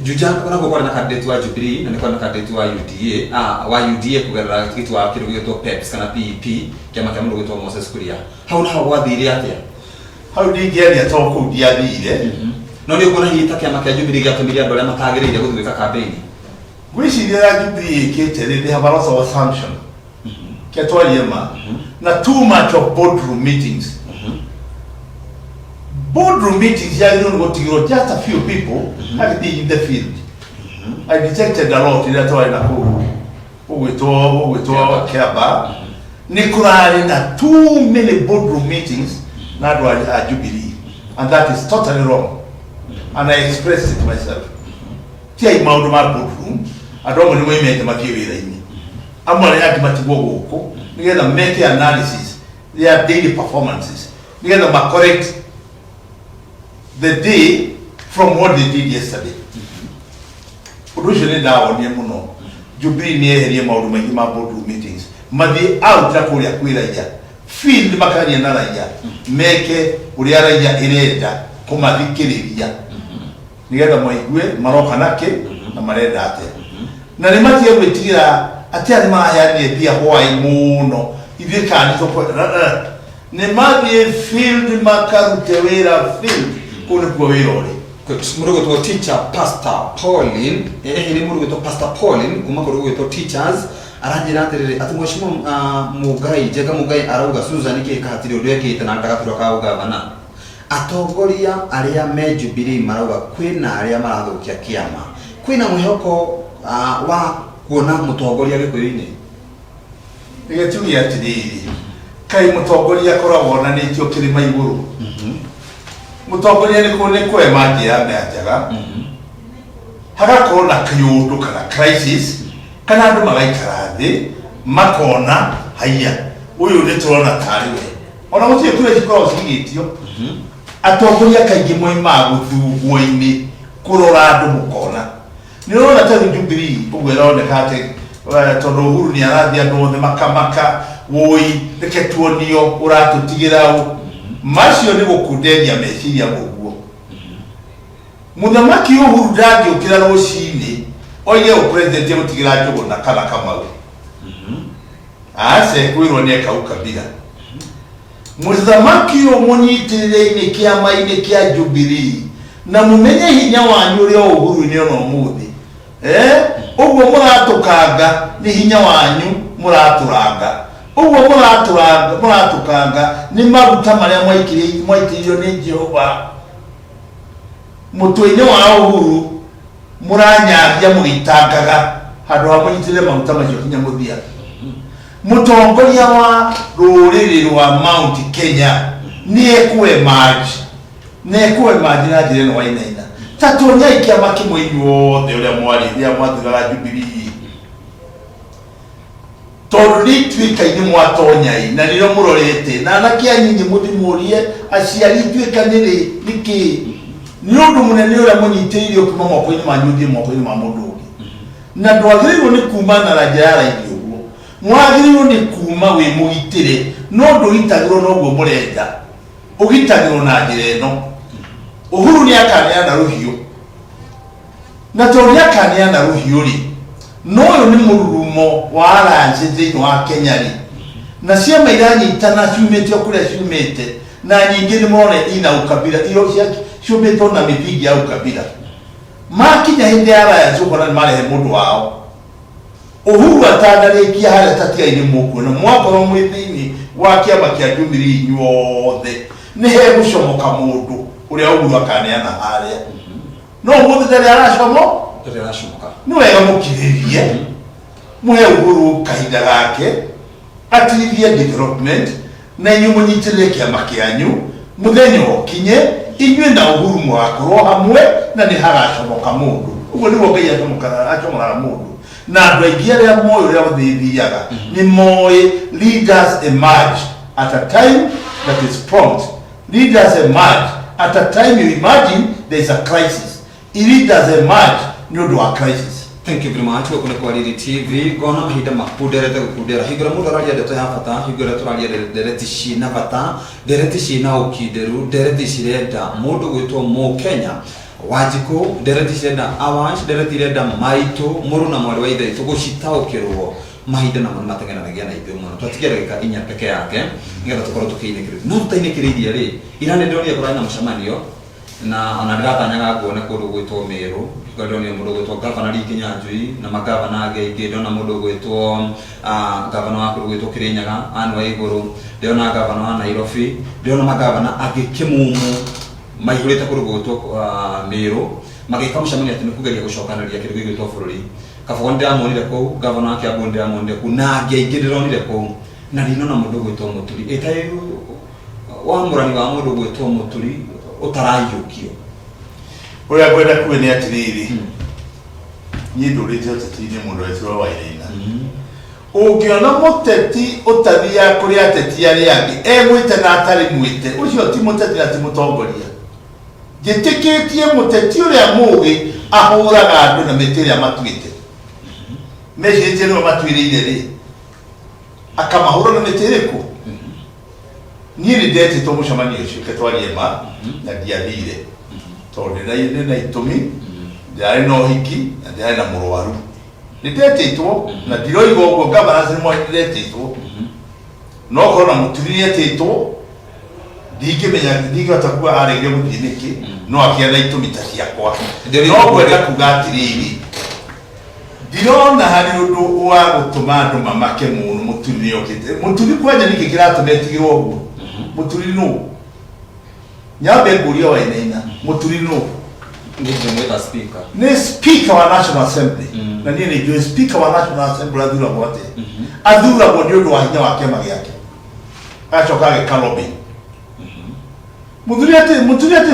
Juja kana gukora na candidate wa Jubilee na nikora na candidate wa UDA wa UDA kugerera kitu wa kiru gitwo PEPS kana PEP kiama kya mundu gitwo Moses Kuria hau na wathire atia hau ndingeria to ku diathire no ni ukona hita kiama kya Jubilee gatumiria andu aria matagirire guthwika campaign gwiciria ya Jubilee ikete they have a lot of assumption ketwaliema na too much of boardroom meetings boardroom meetings ya don't go to just a few people acting in the field. I detected a lot in that way na ugwitwo Kiaba nikurari na too many boardroom meetings na do a Jubilee and that is totally wrong and I expressed it myself. Tia maundu ma boardroom adomo ni mwemete makiwira ini amale akimatigo goko nigetha make analysis their daily performances nigetha ma correct the day from what they did yesterday. Udushene da onie muno. Jubilee ni eherie maundu maingi ma board meetings. Mathi out ya kuria kwira ya. Field makari na raia. Meke uria raia irenda kumathikiriria. Nigetha maigue maroka nake na marenda ate. Na ni matie gwitigira ati ari mahayanie pia hwai muno. Ithe kanitho kwa ne mathie field makarute wira field kune kwa wira uri murugo to teacher Pastor Pauline ni murugo to Pastor Pauline kuma murugo to teachers aranjira atirire ati mweshimo mugai jega mugai arauga Susan ke kahatiri undu yake na ndagatura ka ugavana atongoria aria me Jubilee marauga kwina aria marathukia kiama kwina mwihoko wa kuona mutongoria gikuyu-ini nigetugi atiriri kai mutongoria koragwo na nitio kirima iguru mutongoria ni kwe maji ya meajaga hagakorwo na kayundu kana crisis kana andu magaikara thi makona haiya uyu ni turona tariwe ona mutie kure gikorwo cigitio atongoria kaingi moima guthuguo-ini kurora andu mukona ni rona ta Jubilee ugwe roneka ati tondu Uhuru ni arathia andu othe makamaka woi reke tuonio uratutigira u macio ni gukunderia meciria guguo muthamaki Uhuru ndangi ukira rucini oige u president mutigira njugu na kana Kamau ase kwirwo ni ekauka bila muthamaki umunyitirire-ini kiama-ini kia Jubilee na mumenye hinya wanyu uri Uhuru ni ono muthi uguo muratukanga ni hinya wanyu muraturanga uguo muratukanga ni maguta maria mwaitirio ni Jehova mutwe-ini wa Uhuru muranyaria mugitangaga handu ha munyitire maguta macio kinya muthia mutongoria wa ruriri rwa Mount Kenya ni ekwe maji na njira no wainaina tatonya ikiama kimwe inyuothe uria mwarithia mwathiraga Jubilee tondu ni twika-ini mwatonyai na niro murorete na anake anyinyi muthimurie aciari twika niki ni undu munene uria munyitiririo kuma moko-ini manyu thie moko-ini ma mundu ungi na ndwagiriirwo ni kuma na raja ya raithi uguo mwagiriirwo ni kuma wi mugitire no ndugitagirwo noguo murenda ugitagirwo na njira ino Uhuru ni akaneana ruhiu na tondu akaneana ruhiu ri no yo ni mururumo wa aranje thiini wa Kenya ri na ciama iranyitana ciumite okuria ciumite na nyingi ni mone ina ukabila iyo ciumite na mipingi ya ukabila makinya hindi araya cukona ni marehe mundu wao Uhuru atandarikia haria tatia-ini mukuona mwakorwo mwi thiini wa kiama kia Jubilee inyuothe ni he gucomoka mundu uria Uhuru akaneana haria no muthi ndari aracomoka ni wega mukiririe muhe Uhuru kahinda gake atirithie development na inyu munyitirire kiama kianyu muthenya ukinye inyue na Uhuru mwakorwo hamwe na ni hagacomoka mundu uguo niguo Ngai acomoraga mundu na andu aingi aria moyo uria guthithiaga ni moy leaders emerge at a time that is prompt. Leaders emerge at a time you imagine there is a crisis. Leaders emerge no a crisis. Thank you very much. Welcome to Quality TV. Gona mahida makudere te kudera. Higura muda raja de toya fata. Higura to raja de retishi na fata. De retishi na ukideru. De retishi reda. Mudu wito mo Kenya. Wajiko. De retishi reda awash. De retishi reda maito. Muru na mwale waida. Toko shita ukiruo. Mahida na mwana tengena na gana ipi umana. Tuatikira kika inya peke yake. Ngata tukoro tukiine kiri. Nuta ine kiri diari. Irane doni ya kurana mshamani yo. Na anagata nyaga kuone kundu gwitwo Meru ndoni mundu gwitwo gavana Lee Kinyanjui na magavana angĩ ndona mundu gwitwo gavana wa kundu gwitwo Kirinyaga Anne Waiguru ndona gavana wa Nairobi ndona magavana angĩ Kimumu maihurite kundu gwitwo Meru magika mchamani ati nikugeria gucokanĩria kindu gwitwo bururi Kabogo ndiamonire kuu gavana wa Kiambu ndiamonire kuu na angĩ aingĩ ndironire kuu na ndinona mundu gwitwo Muturi etai wa murani wa mundu gwitwo Muturi utarayukio uria kwenda kuene atiriri ni ndurite ateti-ini mundu wetwo Wainaina ungiona muteti utathia kuri ateti aria angi egwite na atari mwite ucio ti muteti na ti mutongoria Gĩtĩkĩtie mũteti ũrĩa mũũgĩ ahũraga andũ na mĩtĩ ĩrĩa matuĩte. Mecirie nĩo matuĩrĩire rĩ, akamahũra na mĩtĩ ĩrĩkũ? Niĩ nĩ ndetĩtwo mũcemanio ũcio ketwarie ma na ndiathire tondũ ndĩna itũmi, ndarĩ na ũhiki na ndarĩ na mũrwaru. Nĩ ndetĩtwo na ndiroiga ũguo governance nĩ mwathi ndetĩtwo, no korwo na mũturi nĩetĩtwo ndingĩhota kuga aregire gũthiĩ nĩkĩ, no akĩenda itũmi ta ciakwa. No kwenda kuga atĩrĩrĩ, ndirona harĩ ũndũ wa gũtũma andũ mamake mũno mũturi nĩokĩte. Mũturi kwanja nĩkĩ kĩratũma etigĩrwo ũguo? Mũturi nũ? Nyambe ngũria Wainaina, mũturi nũ? Nĩ speaker wa National Assembly. Na niĩ nĩ njũĩ speaker wa National Assembly athuragwo atĩa? Athuragwo nĩ ũndũ wa hinya wa kĩama gĩake, agacoka ageka lobby. Mũturi atĩ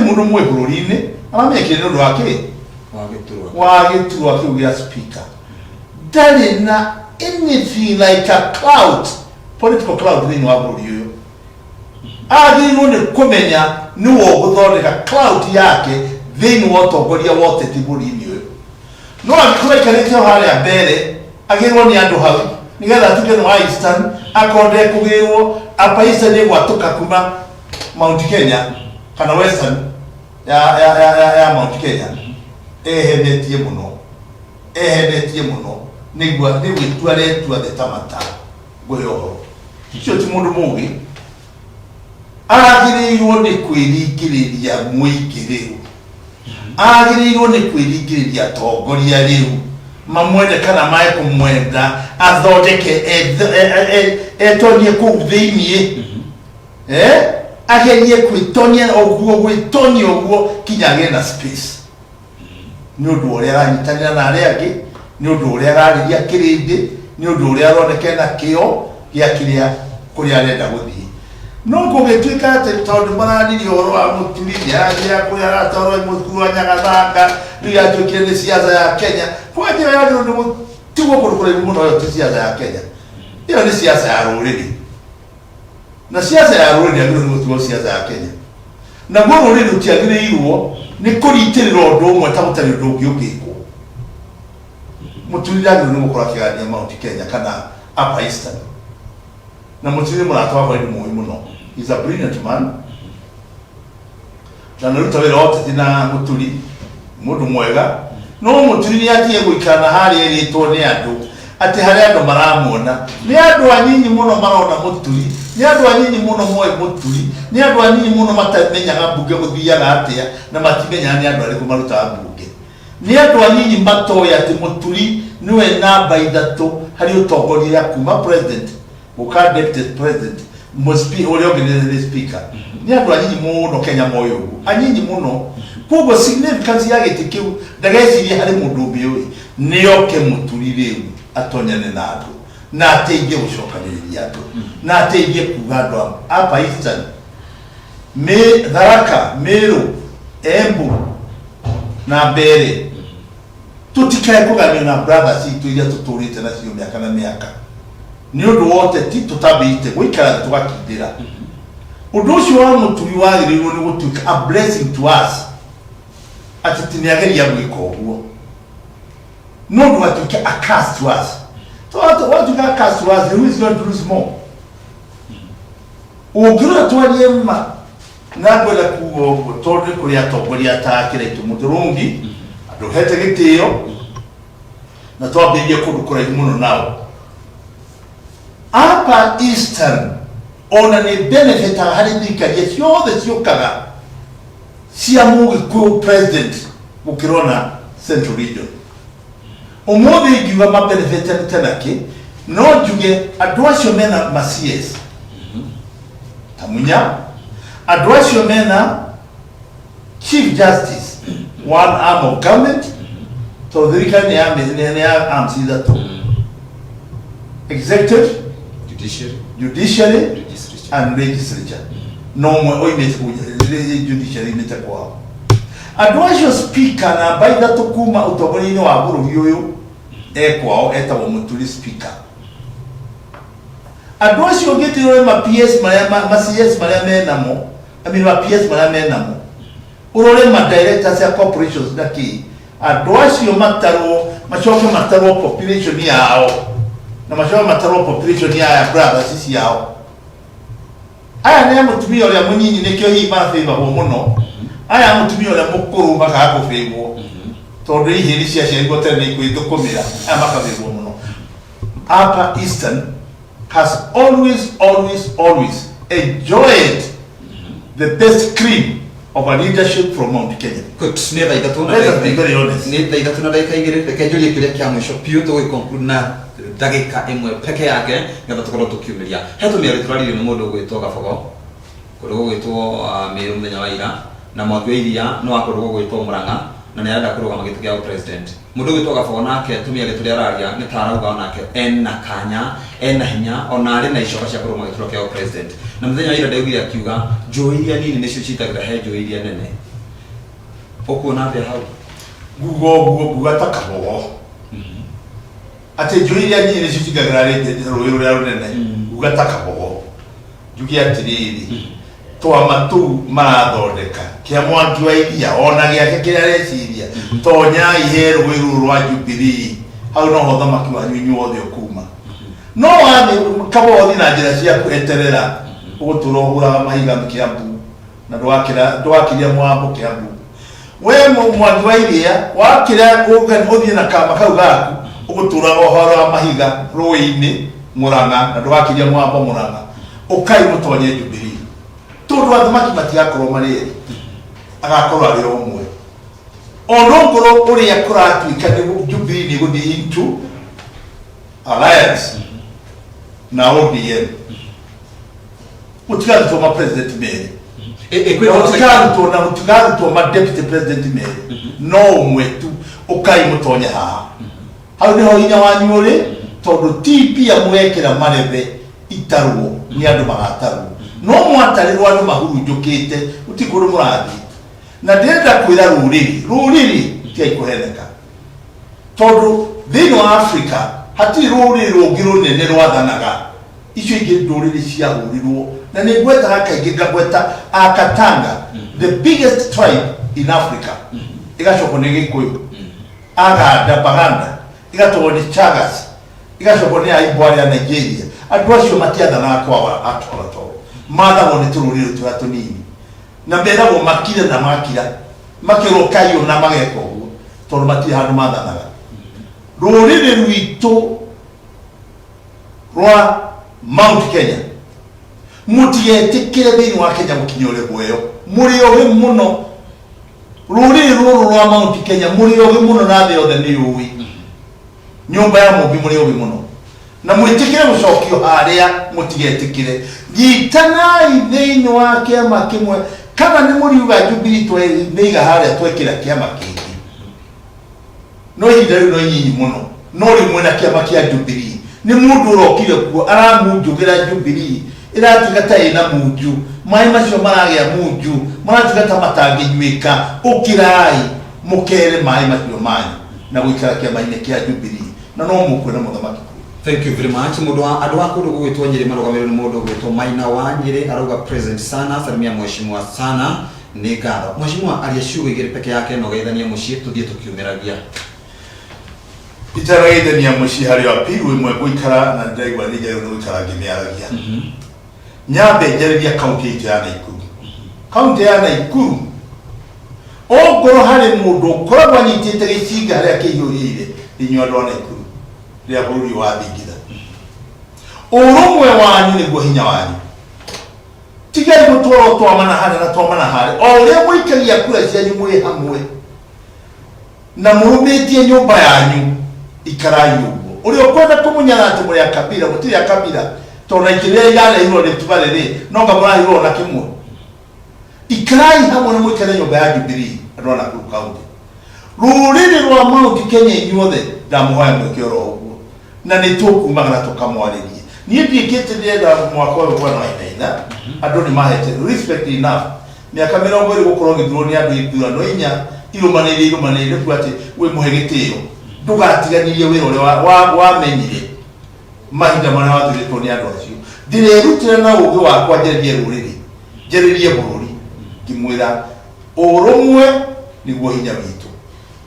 mũndũ mwĩ bũrũri-inĩ aramenya nĩ ũndũ wa kĩ? Wa gĩturwa kĩu gĩa speaker. Ndarĩ na anything like a clout, political clout thĩinĩ wa bũrũri ũyũ. Agĩrĩirwo nĩ kũmenya nĩwe ũgũthondeka clout yake thĩinĩ wa ũtongoria wa ũteti bũrũri-inĩ ũyũ. No angĩkorwo aikarĩte harĩa mbere, agĩrĩirwo nĩ andũ hau nĩgetha atuĩke nĩ wa Eastern, akorwo ndekũgĩrwo apa Eastern ĩgwatũka kuma Mount Kenya kana Western ya Mount Kenya. Ehenetie mũno nĩguo itua rĩtua thĩtamata ngũhĩoho. Ũcio ti mũndũ mũũgĩ. Agĩrĩirwo nĩ kwĩringĩrĩria mũingĩ rĩu, agĩrĩirwo nĩ kwĩringĩrĩria atongoria rĩu, mamwende kana mae kũmwenda, athondeke etonie kũu thĩiniĩ, agerie gwĩtonia ũguo kinya agĩe na space, nĩ ũndũ ũrĩa aranyitanĩra na arĩa angĩ, nĩ ũndũ ũrĩa ararĩria kĩrĩndĩ, nĩ ũndũ ũrĩa aroneke na kĩo gĩa kũrĩa arenda gũthiĩ. No gũgĩtuĩka atĩ tondũ mararirie ũhoro wa mũturi nĩarathira kũrĩa aratwarwo mũthuri wa Nyagathanga, rĩu yatuĩkire nĩ siasa ya Kenya. Kwa njĩra yagĩrĩirwo nĩ gũtigwo kũndũ kũraihu mũno, ĩyo ti siasa ya Kenya, ĩyo nĩ siasa ya rũrĩrĩ, na siasa ya rũrĩrĩ yagĩrĩirwo nĩ gũtigwo siasa ya Kenya. Naguo rũrĩrĩ rũtiagĩrĩirwo nĩ kũritĩrĩra ũndũ ũmwe ta gũtarĩ ũndũ ũngĩ ũngĩkwo. Mũturi ndagĩrĩirwo nĩ gũkorwo akĩgania Mount Kenya kana Upper Eastern, na mũturi nĩ mũrata wakwa nĩ mũĩ mũno. He's a brilliant man. Na naruta wĩra wa ũteti na mũturi, mũndũ mwega. No mũturi nĩ atige gũikara na harĩa ĩrĩtwo nĩ andũ atĩ harĩa andũ maramuona nĩ andũ anyinyi mũno marona mũturi, nĩ andũ anyinyi mũno moĩ mũturi, nĩ andũ anyinyi mũno matamenyaga mbunge gũthiaga atĩa na matimenyaga nĩ andũ arĩkũ marutaga mbunge. Nĩ andũ anyinyi matoĩ atĩ mũturi nĩwe namba 3 harĩ ũtongoria kuma president gũka deputy president ũrĩa ũngĩ nĩ speaker. Nĩ andũ anyinyi mũno Kenya moĩ ũguo, anyinyi mũno. Koguo significance ya gĩtĩ kĩu ndagecirie harĩ mũndũ ũmwe nĩoke mũturi rĩu atonyane na andũ na ateithie gũcokanĩrĩria andũ na ateithie kuga andũ Upper Eastern, Tharaka, Meru, Embu na Mbeere tutikae kũganio na brothers itũ iria tũtũrĩte nacio mĩaka na mĩaka nĩ ũndũ wa ũteti tũtambĩte gũikara tũgakindĩra. Ũndũ ũcio wa mũturi wagĩrĩirwo nĩ gũtuĩka a blessing to us, atĩ nĩageria gwĩka ũguo, no ndũgatuĩke a curse to us. Watuĩka a curse to us, who is going to lose more? Ũngĩrora twarie ma na ngwenda kuga ũguo tondũ kũrĩ atongoria atakĩrĩtwo mũtũrũngi, andũ hete gĩtĩo na twambĩrĩrie kũndũ kũraihu mũno nao. Upper Eastern ona nĩ benefitaga harĩ thirikari ciothe ciũkaga cia mũgĩkũyũ president gũkĩrwo na Central Region. Ũmũthĩ ingiuga mabenefita nĩ tenakĩ, no njuge andũ acio mena ma-CS ta Munya, andũ acio mena Chief Justice, one arm of government, to thirikari nĩ ya arms ithatũ: executive, judiciary and legislature. No mwe oimete judiciary imete kwao. Andũ acio speaker namba 3 kuma ũtongoria-inĩ wa bũrũri ũyũ kwao etagwo mũturi speaker. Andũ acio ngĩtirwo ma PS ma CS marĩa menamo, ma PS marĩa menamo, urore ma directors ya corporations daki andũ acio macoke matarwo population yao na macoke matarwo population ya brothers yao. Aya nĩ mũtumia ũrĩa mũnyinyi nĩkĩo hihi marabĩbagwo mũno, aya mũtumia ũrĩa mũkũrũ makaga gũbĩbwo tondũ ihĩri ciaciarirwo tene nĩ ikwĩthũkũmĩra, aya makabĩbwo mũno. Upper Eastern has always enjoyed the best cream of a leadership from Mount Kenya. Let's be very honest. Nita itatuna dakika igere rekenjulie kile kia mwisho pio to conclude na dakika imwe peke yake ngatha tukorwo tukiumiria hetu mĩario turarire nĩ mũndũ gwĩtwo Gabogo kũrwo gwĩtwo Meru mũthenya wa ira na mwaka iria no akorwo gwĩtwo Murang'a na nĩ arenda kũrũgama gĩtĩ kĩa president. Mũndũ gwĩtwo Gabogo nake tumĩario tũrĩa araria nĩ tarauga nake ena kanya ena hinya ona arĩ na icoka cia kũrũgama gĩtĩ kĩa president. Na mũthenya wa ira ndaugire akiuga njũĩ iria nini nĩcio citagĩra he njũĩ iria nene. Ũkuona atĩa hau? Nguga ta Gabogo ati njũĩ iria nini nĩcio citagĩra rũĩ rũrĩa rũnene. Nguga ta Gabogo njuge atĩrĩrĩ twama tu marathondeka kia mwangi wa iria ona gĩake kĩrĩa areciria tonya ihe rũĩ rũrũ rwa Jubilee hau no ho thamaki wanyu inyuothe ũkuma no wathi Kabogo na njĩra cia kweterera ũgũtũra ũgũraga mahiga Kiambu na ndwakiria Mwambo Kiambu we mwangi wa iria wakira ũthie na kama kau gaku ũgũtũra ũhoro wa mahiga rũĩ-inĩ Murang'a na ndwakiria Mwambo Murang'a ũkai mũtonye Jubilee tondũ athamaki matigakorwo marĩ agakorwo arĩ ũmwe onokorwo ũrĩa kũratuĩka nĩ Jubilee nĩ gũthiĩ into alliance na ODM utigarutwo ma president Meri utigarutwo ma deputy president Meri no ũmwe tu ũkai mũtonye haha hau nĩho hinya wanyu ũrĩ tondũ TP amwekĩra marebe itarwo nĩ andũ magatarwo no mwatarĩrwo andũ mahurunjũkĩte utikũrũ mũrathi na ndĩrenda kwĩra rũrĩrĩ tiai kũheneka tondũ thĩinĩ wa Africa hatirĩ rũrĩrĩ rũngĩ rũnene rwathanaga icio ingĩ ndũrĩrĩ ciahũrirwo na nĩ ngwetaga kaingĩ ngagweta Akatanga the biggest tribe in Africa ĩgacokwo nĩ Gĩkũyũ Aganda Baganda ĩgatwarwo nĩ Chagas ĩgacokwo nĩ Aigbo arĩa Nigeria andũ acio matiathanaga kwa atwara mathagwo nĩ tũrũrĩrĩ tũrĩa tũnini na meragwo makire na makira makĩrwo kaiyũ na mageka ũguo tondũ matirĩ handũ mathanaga. Rũrĩrĩ rwitũ rwa Mount Kenya mũtigetĩkĩre thĩinĩ wa Kenya mũkinye ũrĩ guoyo mũrĩ ũgĩ mũno rũrĩrĩ rũrũ rwa Mount Kenya mũrĩ ũgĩ mũno na thĩ yothe nĩ ũĩ nyũmba ya mũmbi mũrĩ ũgĩ mũno na mwĩtĩkĩre gũcokio harĩa mũtigetĩkĩre nyitanai thĩinĩ wa kĩama kĩmwe kana nĩ mũriuga Jubilee twĩiga harĩa twekĩra kĩama kĩngĩ no ihinda rĩu no inyinyi mũno no rĩmwe na kĩama kĩa Jubilee nĩ mũndũ ũrokire kuo aramunjũgĩra Jubilee ĩratuĩka ta ĩna munju maĩ macio maragĩa munju maratuĩka ta matangĩnyuĩka ũkĩrai mũkere maĩ macio manyu na gũikara kĩama-inĩ kĩa Jubilee na no mũkwĩra mũthamaki. Thank you very much. Andũ a kũndũ gũgwĩtwo Nyĩrĩ marũgamĩrĩirwo nĩ mũndũ ũgwĩtwo Maina wa Nyĩrĩ arauga present sana salimia mheshimiwa sana nĩ ngatho. Mheshimiwa aria ciugo igĩrĩ peke yake no geithania mũciĩ tũthiĩ tũkiumĩragia. Itarageithania mũciĩ harĩ wa piru ĩmwe gũikara na ndaigua nĩ njagĩrĩirwo nĩ gũikara ngĩmĩaragia. Nyambe njarĩria kaunti itũ ya Naikuru. Kaunti ya Naikuru ongorwo harĩ mũndũ ũkoragwo anyitĩte gĩcinga harĩa kĩiyũrĩire inyuĩ andũ a Naikuru rĩa bũrũri wa thingitha ũrũmwe wanyu nĩguo hinya wanyu tigai gũtwarwo twamana harĩa na twamana harĩa o ũrĩa mũikagia kura cianyu mwĩ hamwe na mũrũmĩtie nyũmba yanyu ikarai ũguo ũrĩa ũkwenda kũmunyana atĩ mũrĩ a kabira mũtirĩ a kabira tondũ ikĩrĩa irareirwo nĩ tubarĩrĩ no nga mũrahirwo na kĩmwe ikarai hamwe na mũikare nyũmba ya Jubilee andũ a Nakuru kaunti rũrĩrĩ rwa Mount Kenya inyuothe ndamũhoya mwĩke oro ũguo na nĩ tũkumagara tũkamwarĩrie niĩ ndiĩkĩte ndĩrenda mwaka ũyũ kwa naina andũ nĩ mahete respect enough mĩaka 20 gũkorwo gĩthurwo nĩ andũ ithurano 4 irũmanĩrĩire kuo atĩ wĩ mũhe gĩtĩo ndũgatiganirie wĩra ũrĩa wamenyire mahinda marĩa wathurĩtwo nĩ andũ acio ndĩrerutĩra na ũgĩ wakwa njererie rũrĩrĩ njererie bũrũri ngĩmwĩra urumwe niguo hinya witu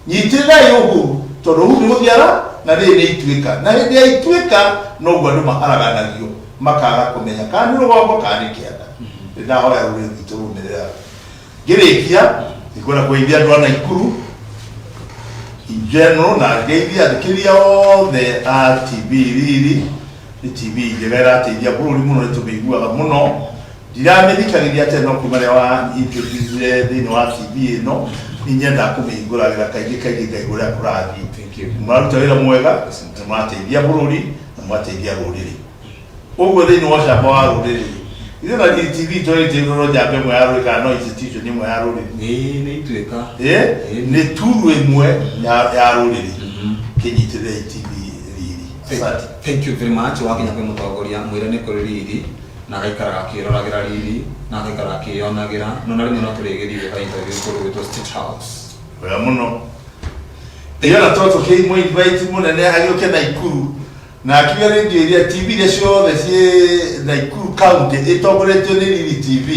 nyitirirai uhuru tondu huru ni guthiara na riri ni ituika na hindi ya ituika no gwa andu maharaganagio makaga kumenya kana ni rugongo kana ni kianda ndahoya ruri witu rumirira ngirikia ikora kuithia andu ana Ikuru in general na geithia thikiria othe a TV riri ni TV njegera teithia bururi muno ni tumiguaga muno ndiramithikagithia teno kumaria wa introduce thini wa TV no ninyenda kumihinguragira kaingĩ ngaigũra kũrathi mwaruta wĩra mwega mwateithia bũrũri na mwateithia rũrĩrĩ ũguo thĩinĩ wa camba wa rũrĩrĩ ithe na TV tũrĩtĩrwo njamba ĩmwe ya rũrĩrĩ kana no institution ĩmwe ya rũrĩrĩ nĩ ituĩka nĩ turu ĩmwe ya rũrĩrĩ kĩnyitĩrĩre TV riri. Thank you very much wakinya kwĩ mũtongoria mwĩre nĩ kũrĩ riri na gaikaraga akĩroragĩra riri na gaikaraga akĩonagira no na rĩmwe no tũrĩgĩrire ha interview kũrũ gwĩtwo State House wega mũno ĩona toto kĩ mwe invite mũnene agĩũke na Ikuru na akiuga radio iria TV iria ciothe ciĩ na Ikuru county ĩtongoretio nĩ Riri TV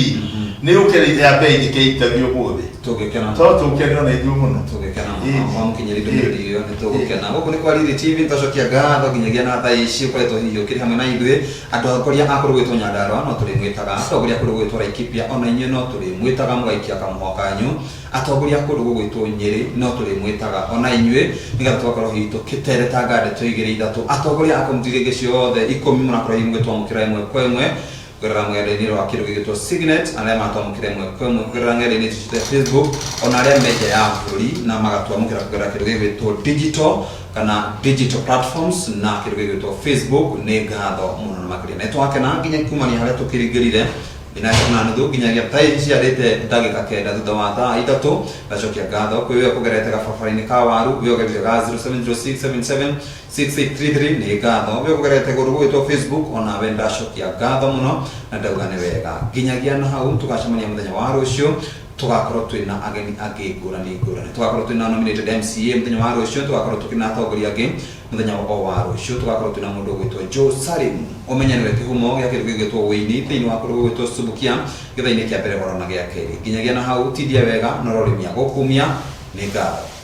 nĩ ũkĩrĩte ya mbere ĩkĩ interview mũthĩ tũgĩkena tũgĩkena na ithuĩ mũno tũgĩkena mũkinyĩri ndũmĩrĩri ĩyo nĩ tũgũkena gũkũ nĩ kwa Riri TV tũcokia ngatho nginyagia na thaa ici ũkoretwo hihi ũkĩrĩ hamwe na ithuĩ andũ akoria a kũrũ gwĩtwo Nyandarũa no tũrĩmwĩtaga atongoria kũrũ gwĩtwo Laikipia ona inyuĩ no tũrĩmwĩtaga mũgaikia kamũhwa kanyu atongoria kũrũ gwĩtwo Nyĩrĩ no tũrĩmwĩtaga ona inyuĩ nĩgetha tũgakorwo hihi tũkĩteretanga ndeto igĩrĩ ithatũ atongoria a kaunti rĩngĩ ciothe 10 mũrakorwo hihi mũgĩtwamũkĩra ĩmwe kwa ĩmwe kũgerera ng'enda-inĩ rwa kĩndũ gĩgĩtwo Signet arĩa matwamũkĩra ĩmwe kwa ĩmwe kũgerera ng'enda-inĩ cia Facebook ona arĩa me nja ya bũrũri na magatwamũkĩra kũgerera kĩndũ gĩgĩtwo digital kana digital platforms na kĩndũ gĩgĩtwo Facebook nĩ ngatho mũno na makĩria nĩ twakena nginya kumania harĩa tũkĩringĩrire na nuthu nginyagia thaa ici ciarĩte ndagĩka kenda thutha wa thaa ithatũ ndacokia ngatho kwĩ we kũgerete gababara-inĩ ka waru we ũgeria ga 0706776833 nĩ ngatho we kũgerete kũndũ gwĩtwo Facebook ona we ndacokia ngatho mũno na ndauga nĩ wega nginyagia na hau tũgacemania mũthenya wa rũciũ tugakorwo twina ageni angĩ ngũrani tugakorwo twina nominated MCA mũthenya wa rũciũ tugakorwo twina atongoria angĩ mũthenya wa rũciũ tugakorwo twina mũndũ gwĩtwo Joe Salim ũmenyanĩre kĩhumo gĩa kĩndũ gĩgĩtwo wĩini thĩinĩ wa kũndũ gwĩtwo Subukia gĩthainĩ kĩa mbere na gĩa kerĩ nginyagia na hau tindia wega no rũrĩmia gũkumia nĩ ngatho.